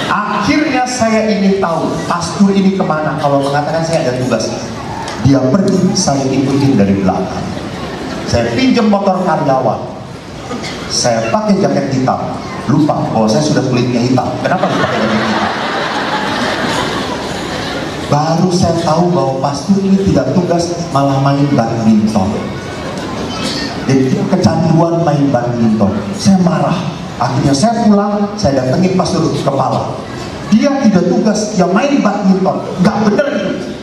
Akhirnya saya ingin tahu pastor ini kemana kalau mengatakan saya ada tugas. Dia pergi, saya ikutin dari belakang. Saya pinjam motor karyawan, saya pakai jaket hitam. Lupa bahwa saya sudah kulitnya hitam. Kenapa lupa pakai jaket hitam? Baru saya tahu bahwa pastor ini tidak tugas, malah main badminton. Jadi kecanduan main badminton. Saya marah. Akhirnya saya pulang, saya datengin pastor kepala. Dia tidak tugas, dia main badminton. Gak bener itu.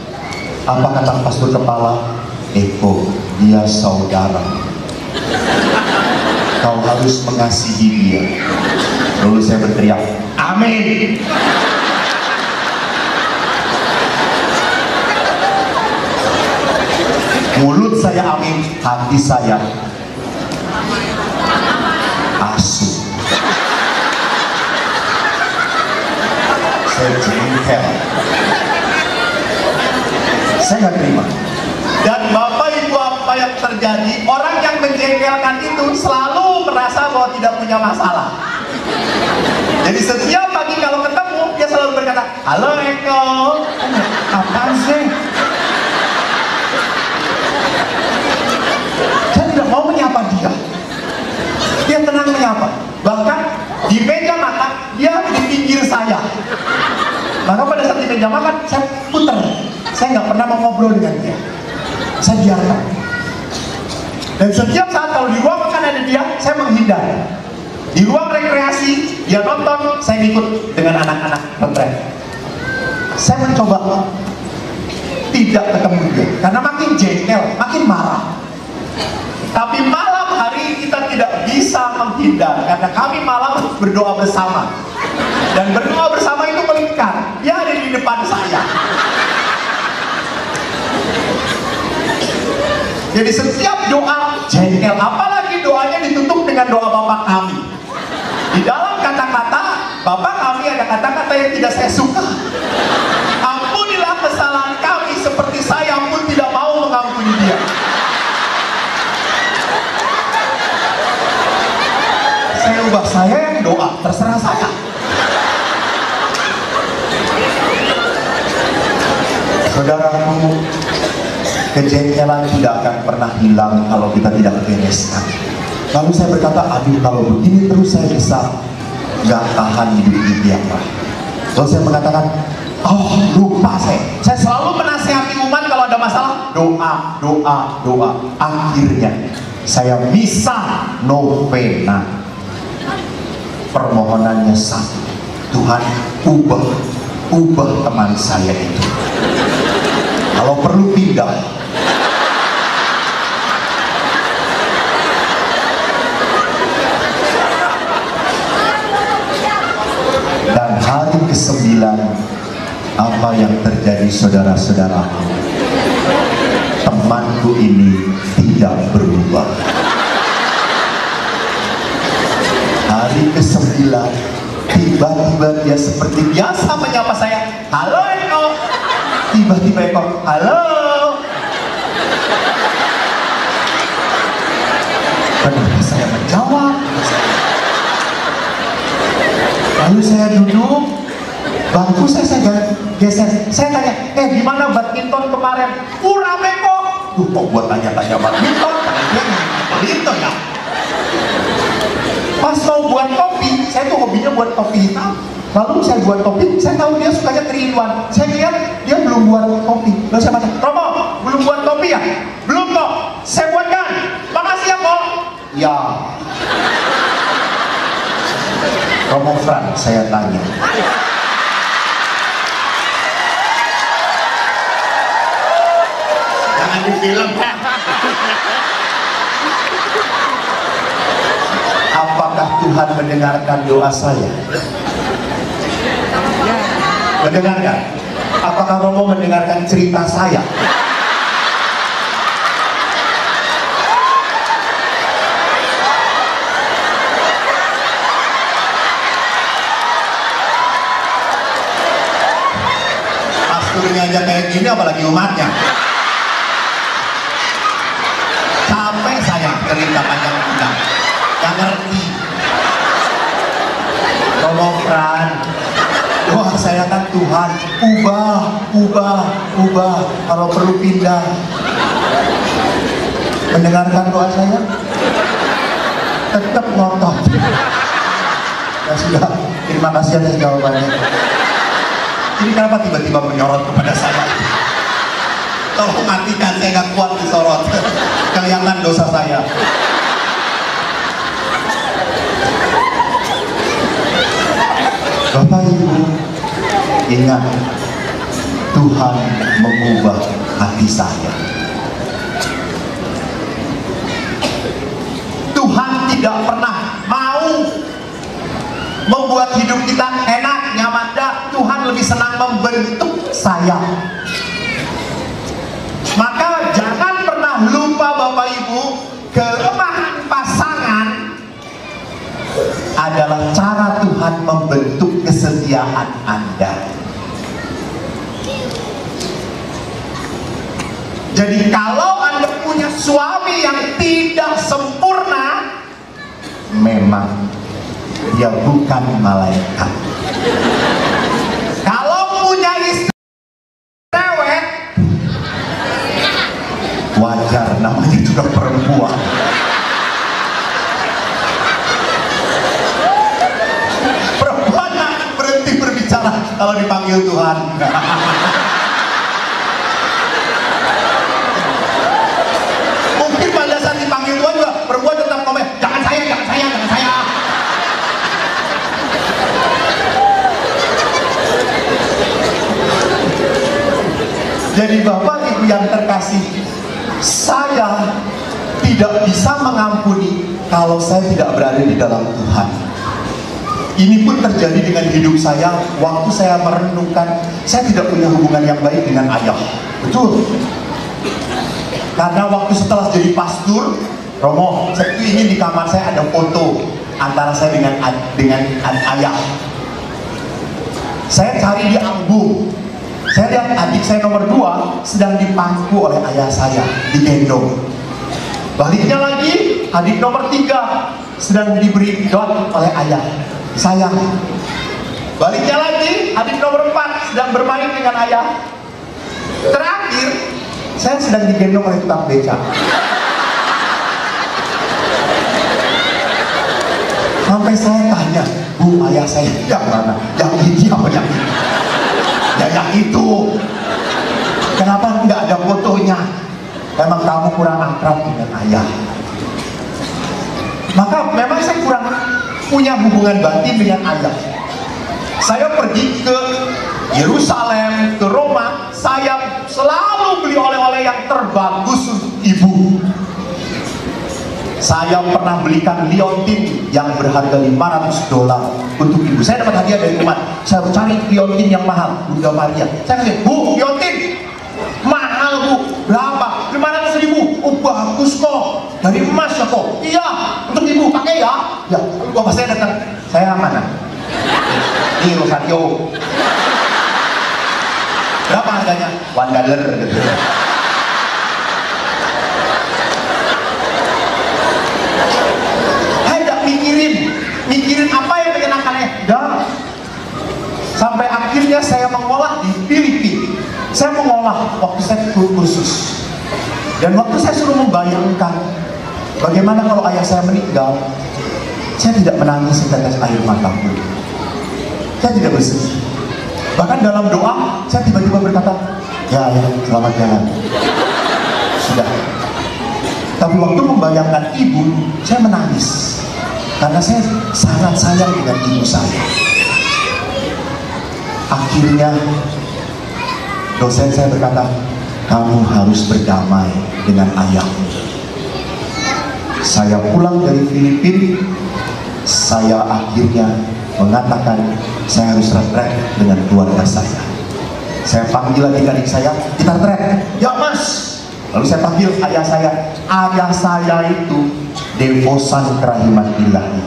Apa kata pastor kepala? Eko, dia saudara. Kau harus mengasihi dia. Lalu saya berteriak, amin. Mulut saya amin, hati saya asu. Saya jengkel, saya nggak terima. Dan Bapak Ibu, apa yang terjadi? Orang yang menjengkelkan itu selalu merasa bahwa tidak punya masalah. Jadi setiap pagi kalau ketemu, dia selalu berkata, halo Eko, apaan sih? Saya tidak mau menyapa dia. Dia tenang menyapa. Bahkan di meja makan, dia di pinggir saya. Maka pada saat di meja makan, saya putar. Saya nggak pernah mau ngobrol dengan dia. Saya biarkan. Dan setiap saat kalau di ruang makan ada dia, saya menghindar. Di ruang rekreasi, dia nonton, saya ikut dengan anak-anak retret. Saya mencoba tidak ketemu dia, karena makin jengkel, makin marah. Tapi malam hari kita tidak bisa menghindar, karena kami malam berdoa bersama. Dan berdoa bersama itu melingkar, dia ada di depan saya. Jadi setiap doa jengkel, apalagi doanya ditutup dengan doa Bapak kami. Di dalam kata-kata Bapak kami ada kata-kata yang tidak saya suka. Ampunilah kesalahan kami seperti saya pun tidak mau mengampuni dia. Saya ubah, saya yang doa, terserah saya. Saudaraku, kejengkelan tidak akan pernah hilang kalau kita tidak bereskan. Lalu saya berkata, aduh kalau begini terus saya bisa gak tahan hidup ini ya Pak. Lalu saya mengatakan, oh lupa saya selalu menasihati umat kalau ada masalah, doa. Akhirnya saya bisa novena. Permohonannya satu, Tuhan ubah teman saya itu. Kalau perlu pindah. Dan hari ke-9, apa yang terjadi saudara-saudaraku? Temanku ini tidak berubah. Hari ke-9, tiba-tiba dia seperti biasa menyapa saya, halo Eko. Tiba-tiba Eko, halo. Kenapa saya menjawab? Lalu saya duduk, bangku saya geser. Saya tanya, gimana badminton kemarin? Rame kok. Kok buat tanya-tanya badminton? Begitu ya. Pas mau buat kopi, saya tuh hobinya buat kopi hitam. Lalu saya buat kopi, saya tahu dia sukanya 3-in-1. Saya lihat dia belum buat kopi. Lalu saya baca, Romo, belum buat kopi ya? Belum kok, saya buatkan. Makasih ya kok. Ya. Romo Fran, saya tanya. Jangan di film. Apakah Tuhan mendengarkan doa saya? Mendengarkan? Apakah Romo mendengarkan cerita saya? Pasturnya aja kayak gini, apalagi umatnya. Capek saya cerita panjang-panjang, gak ngerti. Romo Fran, wah saya kan Tuhan, ubah, kalau perlu pindah. Mendengarkan doa saya? Tetap ngotot. Ya sudah, terima kasih atas jawabannya. Ini kenapa tiba-tiba menyorot kepada saya? Tolong matikan, saya gak kuat disorot. Kelihatan dosa saya. Bapak Ibu, ingat, Tuhan mengubah hati saya. Tuhan tidak pernah mau membuat hidup kita enak, nyaman. Tuhan lebih senang membentuk saya. Maka jangan pernah lupa Bapak Ibu, kelemahan pasangan adalah cara Tuhan membentuk kesetiaan Anda. Jadi kalau Anda punya suami yang tidak sempurna, memang dia bukan malaikat. Kalau punya istri cewek, wajar, namanya juga perempuan. Perempuan akan berhenti berbicara kalau dipanggil Tuhan. Mungkin pada saat dipanggil Tuhan juga perempuan tetap ngomong, jangan saya. Jadi Bapak Ibu yang terkasih, saya tidak bisa mengampuni kalau saya tidak berada di dalam Tuhan. Ini pun terjadi dengan hidup saya. Waktu saya merenungkan, saya tidak punya hubungan yang baik dengan ayah. Betul. Karena waktu setelah jadi pastor, Romo, saya ingin di kamar saya ada foto antara saya dengan ayah. Saya cari di album. Saya lihat adik saya nomor 2 sedang dipangku oleh ayah saya, digendong. Baliknya lagi, adik nomor 3 sedang diberi dot oleh ayah saya. Baliknya lagi, adik nomor 4 sedang bermain dengan ayah. Terakhir, saya sedang digendong oleh tukang beca. Sampai saya tanya, Bu, ayah saya yang mana? Yang ini apa yang ini? Ya yang itu. Kenapa nggak ada fotonya? Memang kamu kurang akrab dengan ayah. Maka memang saya kurang punya hubungan batin dengan ayah. Saya pergi ke Yerusalem, ke Roma, saya selalu beli oleh-oleh yang terbagus untuk ibu. Saya pernah belikan liontin yang berharga $500 untuk ibu. Saya dapat hadiah dari umat. Saya cari liontin yang mahal, Bunda Maria. Saya kasih, Bu, liontin mahal Bu, berapa? 500.000. Oh bagus kok, dari emas ya kok. Iya, untuk ibu pakai ya. Ya, bapak saya datang. Saya mana? Ini Rosario. Berapa harganya? $1 gitu. Mikirin apa yang menyenangkannya. Dan sampai akhirnya saya mengolah di Filipina. Saya mengolah waktu saya kursus. Dan waktu saya suruh membayangkan bagaimana kalau ayah saya meninggal, saya tidak menangis setetes air mataku. Saya tidak bersedih. Bahkan dalam doa, saya tiba-tiba berkata, ya ayah, selamat jalan. Sudah. Tapi waktu membayangkan ibu, saya menangis. Karena saya sangat sayang dengan ibu saya. Akhirnya dosen saya berkata, kamu harus berdamai dengan ayahmu. Saya pulang dari Filipina, saya akhirnya mengatakan saya harus retret dengan keluarga saya. Saya panggil adik-adik saya, kita retret. Ya mas. Lalu saya panggil ayah saya. Ayah saya itu devosan kerahiman ilahi.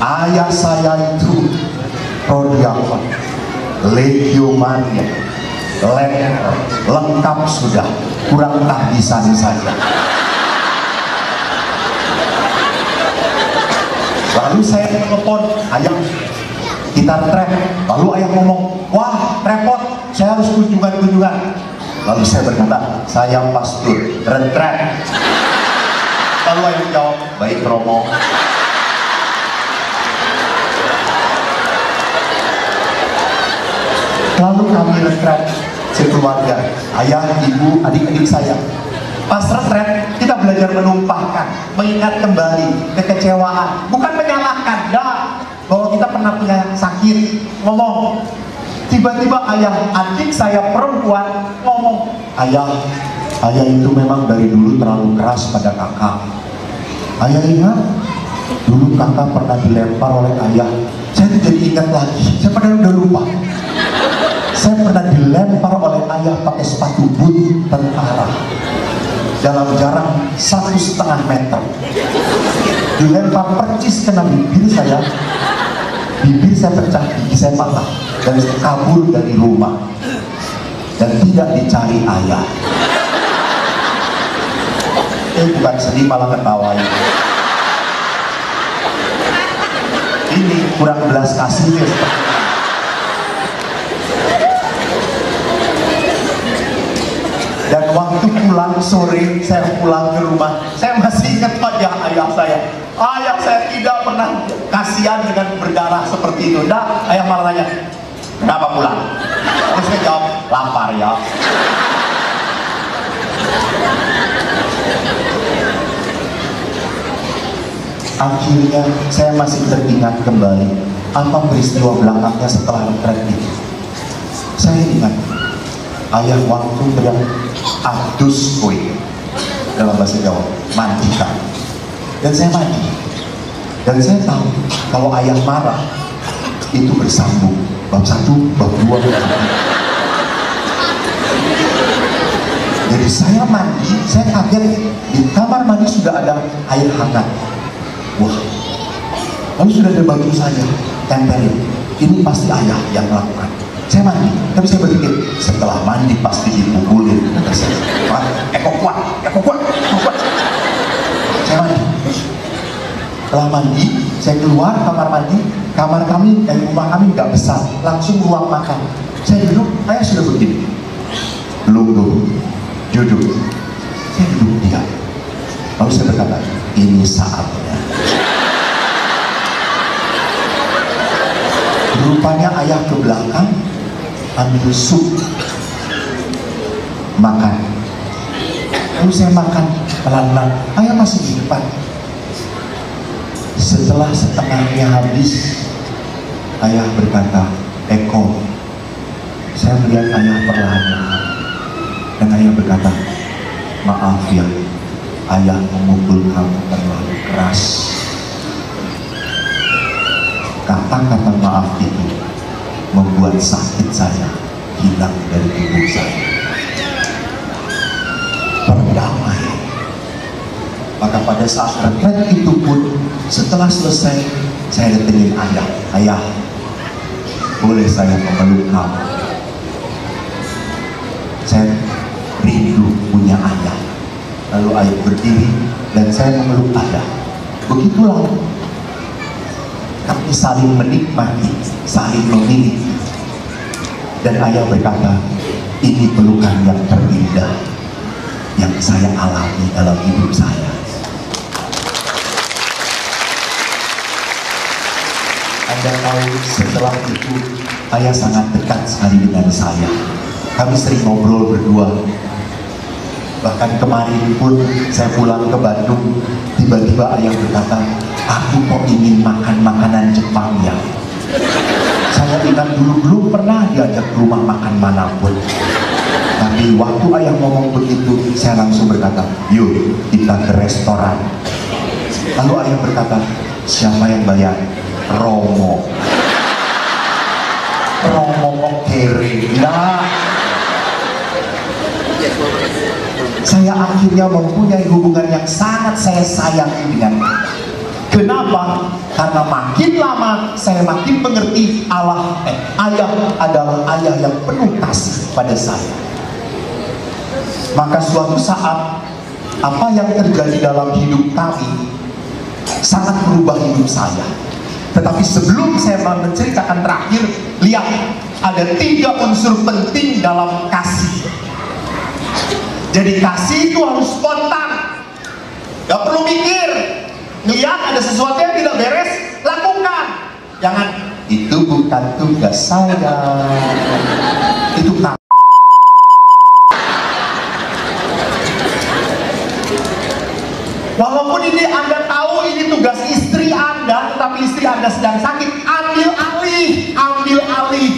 Ayah saya itu prodiakon, legiomania, lengkap sudah, kurang tahbisan saja. Lalu saya telepon ayah, kita trek. Lalu ayah ngomong, wah repot, saya harus kunjungan. Lalu saya berkata, saya pastor, retret. Lalu ayah jawab, baik Romo. Lalu kami retret sekeluarga, ayah, ibu, adik-adik saya. Pas retret, kita belajar menumpahkan, mengingat kembali kekecewaan, bukan menyalahkan, dah, bahwa kita pernah punya sakit, ngomong. Tiba-tiba ayah adik saya perempuan ngomong, ayah itu memang dari dulu terlalu keras pada kakak. Ayah ingat, dulu kakak pernah dilempar oleh ayah. Saya jadi ingat lagi, saya padahal udah lupa. Saya pernah dilempar oleh ayah pakai sepatu boot tentara dalam jarak 1,5 meter. Dilempar percis kena bibir saya pecah, gigi saya patah, dan kabur dari rumah dan tidak dicari ayah. Bukan sedih, malah ketawain. Ini kurang belas kasihnya. Dan waktu pulang sore, saya pulang ke rumah, saya masih ingat wajah ayah saya. Ayah saya tidak pernah kasihan dengan berdarah seperti itu. Nah, ayah malah nanya, kenapa pulang? Terus saya jawab, lapar ya. Akhirnya saya masih teringat kembali apa peristiwa belakangnya setelah retret itu. Saya ingat ayah waktu teriak adus koi dalam bahasa Jawa, mandikan. Dan saya mandi. Dan saya tahu kalau ayah marah itu bersambung, bab 1, bab 2, bab 3. Jadi saya mandi, saya kaget di kamar mandi sudah ada air hangat. Wah, lalu sudah ada baju saya tempelin. Ini pasti ayah yang melakukan. Saya mandi, tapi saya berpikir setelah mandi pasti dipukulin. Kata saya, Eko kuat. Saya mandi. Setelah mandi, saya keluar kamar mandi. Kamar kami dan rumah kami nggak besar, langsung ruang makan. Saya duduk, ayah sudah begini. Belum duduk, saya duduk diam. Lalu saya berkata, ini saatnya. Rupanya ayah ke belakang ambil sup, makan. Lalu saya makan pelan-pelan. Ayah masih di depan. Setelah setengahnya habis, ayah berkata, Eko, saya melihat ayah perlahan-lahan. Dan ayah berkata, maaf ya, ayah memukul kamu terlalu keras. Kata-kata maaf itu membuat sakit saya hilang dari tubuh saya. Berdamai. Maka pada saat retret itu pun, setelah selesai, saya datengin ayah. Ayah, boleh saya memeluk kamu? saya rindu punya ayah. Lalu ayah berdiri dan saya memeluk ayah. Begitulah kami saling menikmati, saling memiliki. Dan ayah berkata, ini pelukan yang terindah yang saya alami dalam hidup saya. Anda tahu, setelah itu ayah sangat dekat sekali dengan saya. Kami sering ngobrol berdua. Bahkan kemarin pun saya pulang ke Bandung, tiba-tiba ayah berkata, aku kok ingin makan makanan Jepang ya. Saya ingat dulu belum pernah diajak ke rumah makan manapun. Tapi waktu ayah ngomong begitu, saya langsung berkata, yuk kita ke restoran. Lalu ayah berkata, siapa yang bayar? Romo. Romo kok kere? Nah, saya akhirnya mempunyai hubungan yang sangat saya sayangi dengan ayah. Kenapa? Karena makin lama saya makin mengerti ayah adalah ayah yang penuh kasih pada saya. Maka suatu saat apa yang terjadi dalam hidup kami sangat merubah hidup saya. Tetapi sebelum saya menceritakan terakhir, lihat, ada 3 unsur penting dalam kasih. Jadi kasih itu harus spontan, gak perlu mikir. Lihat ada sesuatu yang tidak beres, lakukan. Jangan, itu bukan tugas saya, itu walaupun ini Anda tahu ini tugas istri Anda, tetapi istri Anda sedang sakit, ambil alih, ambil alih.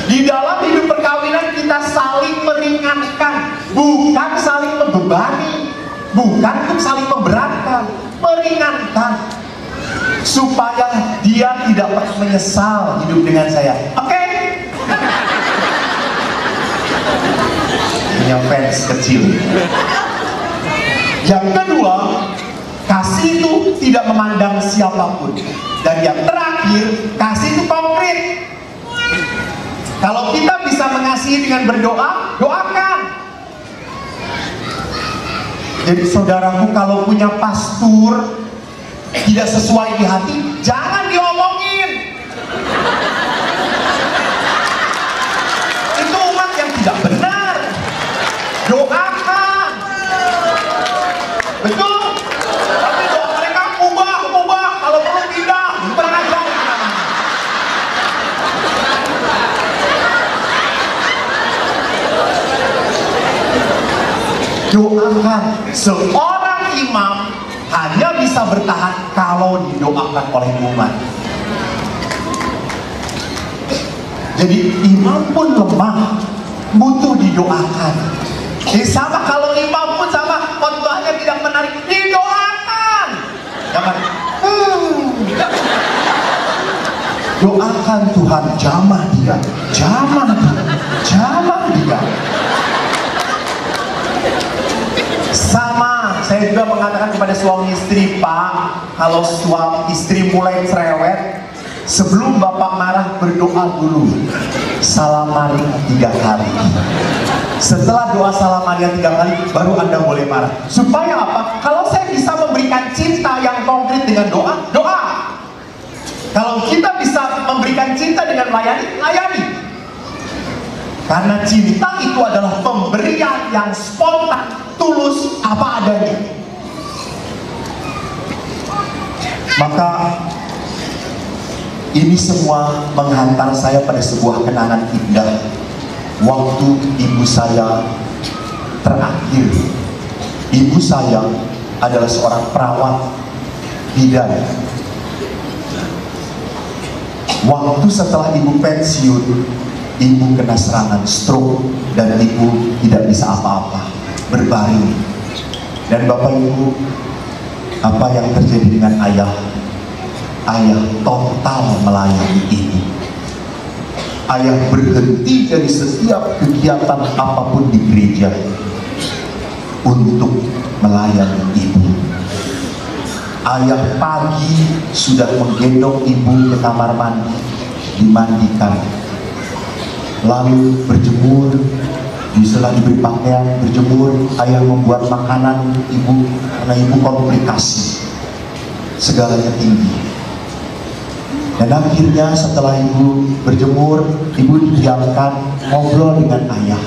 Di dalam hidup perkawinan kita saling meringankan, bukan saling membebani, bukan untuk saling memberatkan, meringankan, supaya dia tidak pernah menyesal hidup dengan saya. Oke? Punya fans kecil. Yang kedua, kasih itu tidak memandang siapapun. Dan yang terakhir, kasih itu konkret. Kalau kita bisa mengasihi dengan berdoa, doakan. Jadi saudaraku, kalau punya pastor tidak sesuai di hati, jangan diomongin. Itu umat yang tidak benar. Doakan. Betul? Tapi doa mereka ubah, kalau perlu pindah, tenang aja. Doakan. Seorang imam hanya bisa bertahan kalau didoakan oleh umat. Jadi imam pun lemah, butuh didoakan. Sama kalau imam pun sama, khotbahnya tidak menarik, didoakan. Jangan doakan Tuhan, jamah dia, jamah dia, jamah dia. Sama, saya juga mengatakan kepada suami istri, Pak, kalau suami istri mulai cerewet, sebelum Bapak marah, berdoa dulu, salam Maria 3 kali. Setelah doa salam Maria 3 kali, baru Anda boleh marah. Supaya apa? Kalau saya bisa memberikan cinta yang konkret dengan doa, doa. Kalau kita bisa memberikan cinta dengan layani, layani. Karena cinta itu adalah pemberian yang spontan, tulus, apa adanya. Maka ini semua menghantar saya pada sebuah kenangan indah. Waktu ibu saya terakhir. Ibu saya adalah seorang perawat bidan. Waktu setelah ibu pensiun, ibu kena serangan stroke dan ibu tidak bisa apa-apa, berbaring. Dan Bapak Ibu, apa yang terjadi dengan ayah? Ayah total melayani ibu. Ayah berhenti dari setiap kegiatan apapun di gereja untuk melayani ibu. Ayah pagi sudah menggendong ibu ke kamar mandi, dimandikan, lalu berjemur berjemur, setelah diberi pakaian berjemur, ayah membuat makanan untuk ibu karena ibu komplikasi, segalanya tinggi. Dan akhirnya setelah ibu berjemur, ibu didiamkan ngobrol dengan ayah.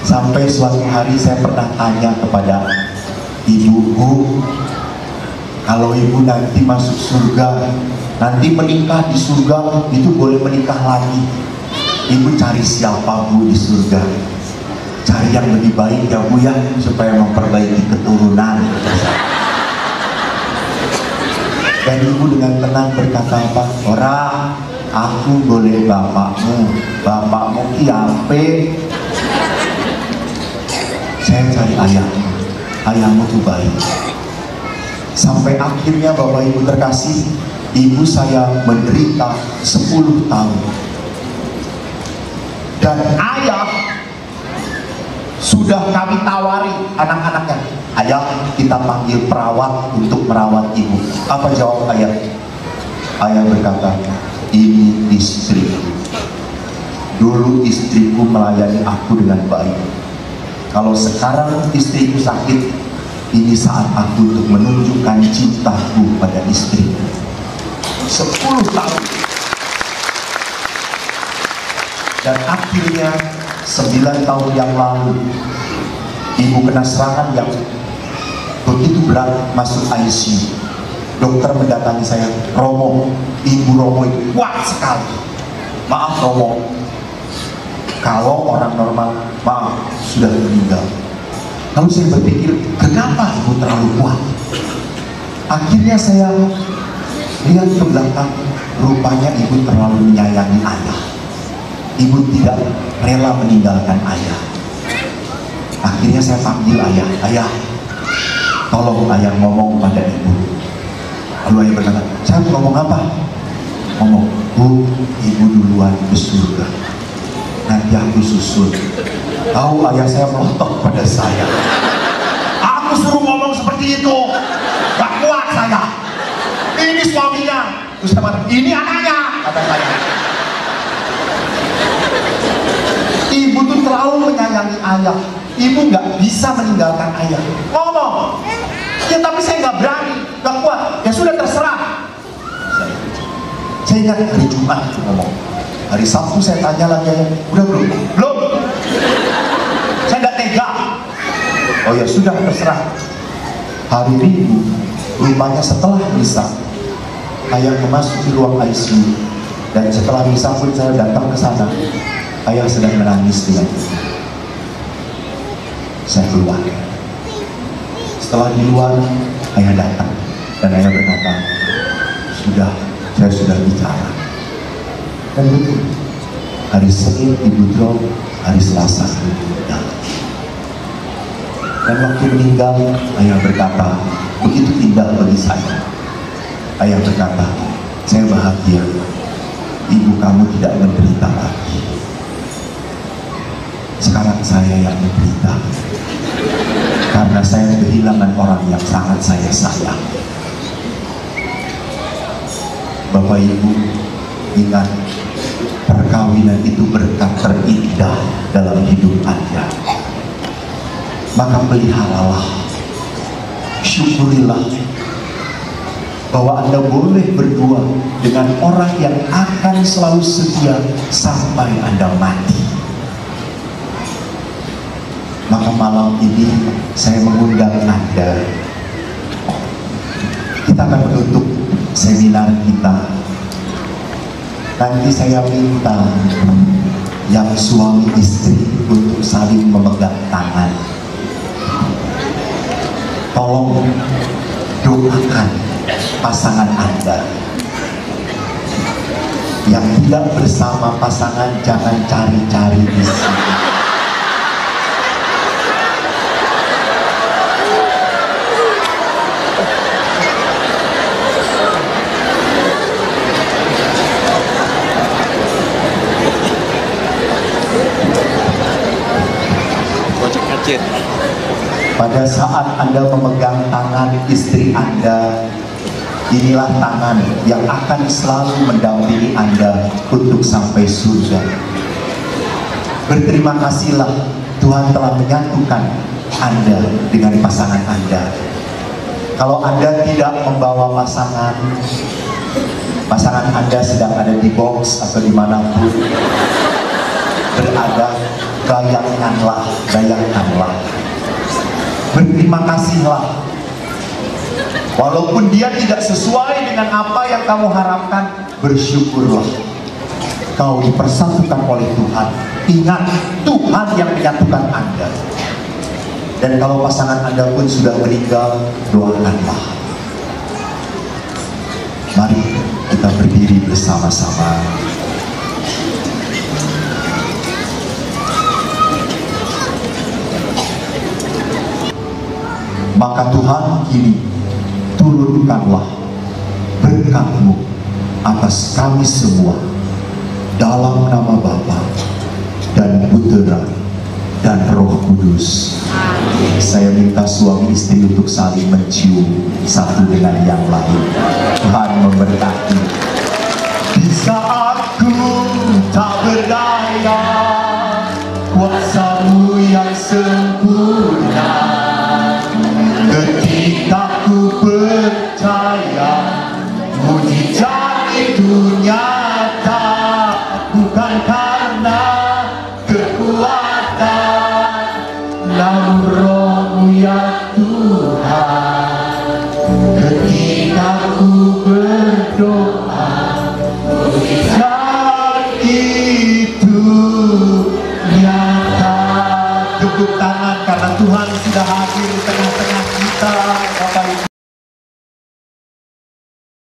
Sampai suatu hari saya pernah tanya kepada ibuku, kalau ibu nanti masuk surga, nanti menikah di surga itu boleh menikah lagi, ibu cari siapa bu di surga? Cari yang lebih baik ya bu ya, supaya memperbaiki keturunan. Dan ibu dengan tenang berkata apa? Orang, aku boleh bapakmu kiape. Saya cari ayahmu tuh baik. Sampai akhirnya Bapak Ibu terkasih, ibu saya menderita 10 tahun. Dan ayah sudah kami tawari anak-anaknya, ayah kita panggil perawat untuk merawat ibu. Apa jawab ayah? Ayah berkata, ini istriku. Dulu istriku melayani aku dengan baik. Kalau sekarang istriku sakit, ini saat aku untuk menunjukkan cintaku pada istriku. 10 tahun. Dan akhirnya 9 tahun yang lalu, ibu kena serangan yang begitu berat, masuk ICU. Dokter mendatangi saya, Romo, ibu Romo itu kuat sekali. Maaf Romo, kalau orang normal, maaf, sudah meninggal. Lalu saya berpikir, kenapa ibu terlalu kuat? Akhirnya saya lihat ke belakang, rupanya ibu terlalu menyayangi ayah. Ibu tidak rela meninggalkan ayah. Akhirnya saya panggil ayah, tolong ayah ngomong pada ibu. Lalu ayah berkata, saya ngomong apa? Ngomong, bu, ibu duluan ke surga, nanti aku susul. Tahu ayah saya melotot pada saya. Aku suruh ngomong seperti itu, gak kuat saya. Ini suaminya. Terus teman, ini anaknya, kata saya. Ibu tuh terlalu menyayangi ayah. Ibu gak bisa meninggalkan ayah. Ngomong, ya tapi saya gak berani, gak kuat. Ya sudah terserah. Saya ingat hari Jumat ngomong. Hari Sabtu saya tanya lagi, udah belum? Belum. Saya tidak tega. Oh ya sudah, terserah. Hari Minggu, rupanya setelah misa, ayah memasuki ruang ICU. Dan setelah misa pun saya datang ke sana. Ayah sedang menangis dengan ibu. Saya keluar. Setelah di luar, ayah datang dan ayah berkata, saya sudah bicara. Dan betul, hari Senin ibu drop, hari Selasa ibu meninggal. Dan waktu meninggal, ayah berkata, begitu indah bagi saya. Ayah berkata, saya bahagia, ibu kamu tidak menderita lagi. Sekarang saya yang menderita, karena saya kehilangan orang yang sangat saya sayang. Bapak Ibu, ingat, perkawinan itu berkat terindah dalam hidup Anda. Maka peliharalah, syukurilah bahwa Anda boleh berdua dengan orang yang akan selalu setia sampai Anda mati. Maka malam ini saya mengundang Anda. Kita akan menutup seminar kita. Nanti saya minta yang suami istri untuk saling memegang tangan. Tolong doakan pasangan Anda. Yang tidak bersama pasangan jangan cari-cari di sini. Pada saat Anda memegang tangan istri Anda, inilah tangan yang akan selalu mendampingi Anda untuk sampai surga. Berterima kasihlah Tuhan telah menyatukan Anda dengan pasangan Anda. Kalau Anda tidak membawa pasangan Anda sedang ada di box atau dimanapun berada, bayangkanlah. Berterima kasihlah. Walaupun dia tidak sesuai dengan apa yang kamu harapkan, bersyukurlah. Kau dipersatukan oleh Tuhan. Ingat, Tuhan yang menyatukan Anda. Dan kalau pasangan Anda pun sudah meninggal, doakanlah. Mari kita berdiri bersama-sama. Maka Tuhan kini turunkanlah berkat-Mu atas kami semua, dalam nama Bapa dan Putera dan Roh Kudus. Saya minta suami istri untuk saling mencium satu dengan yang lain. Tuhan memberkati.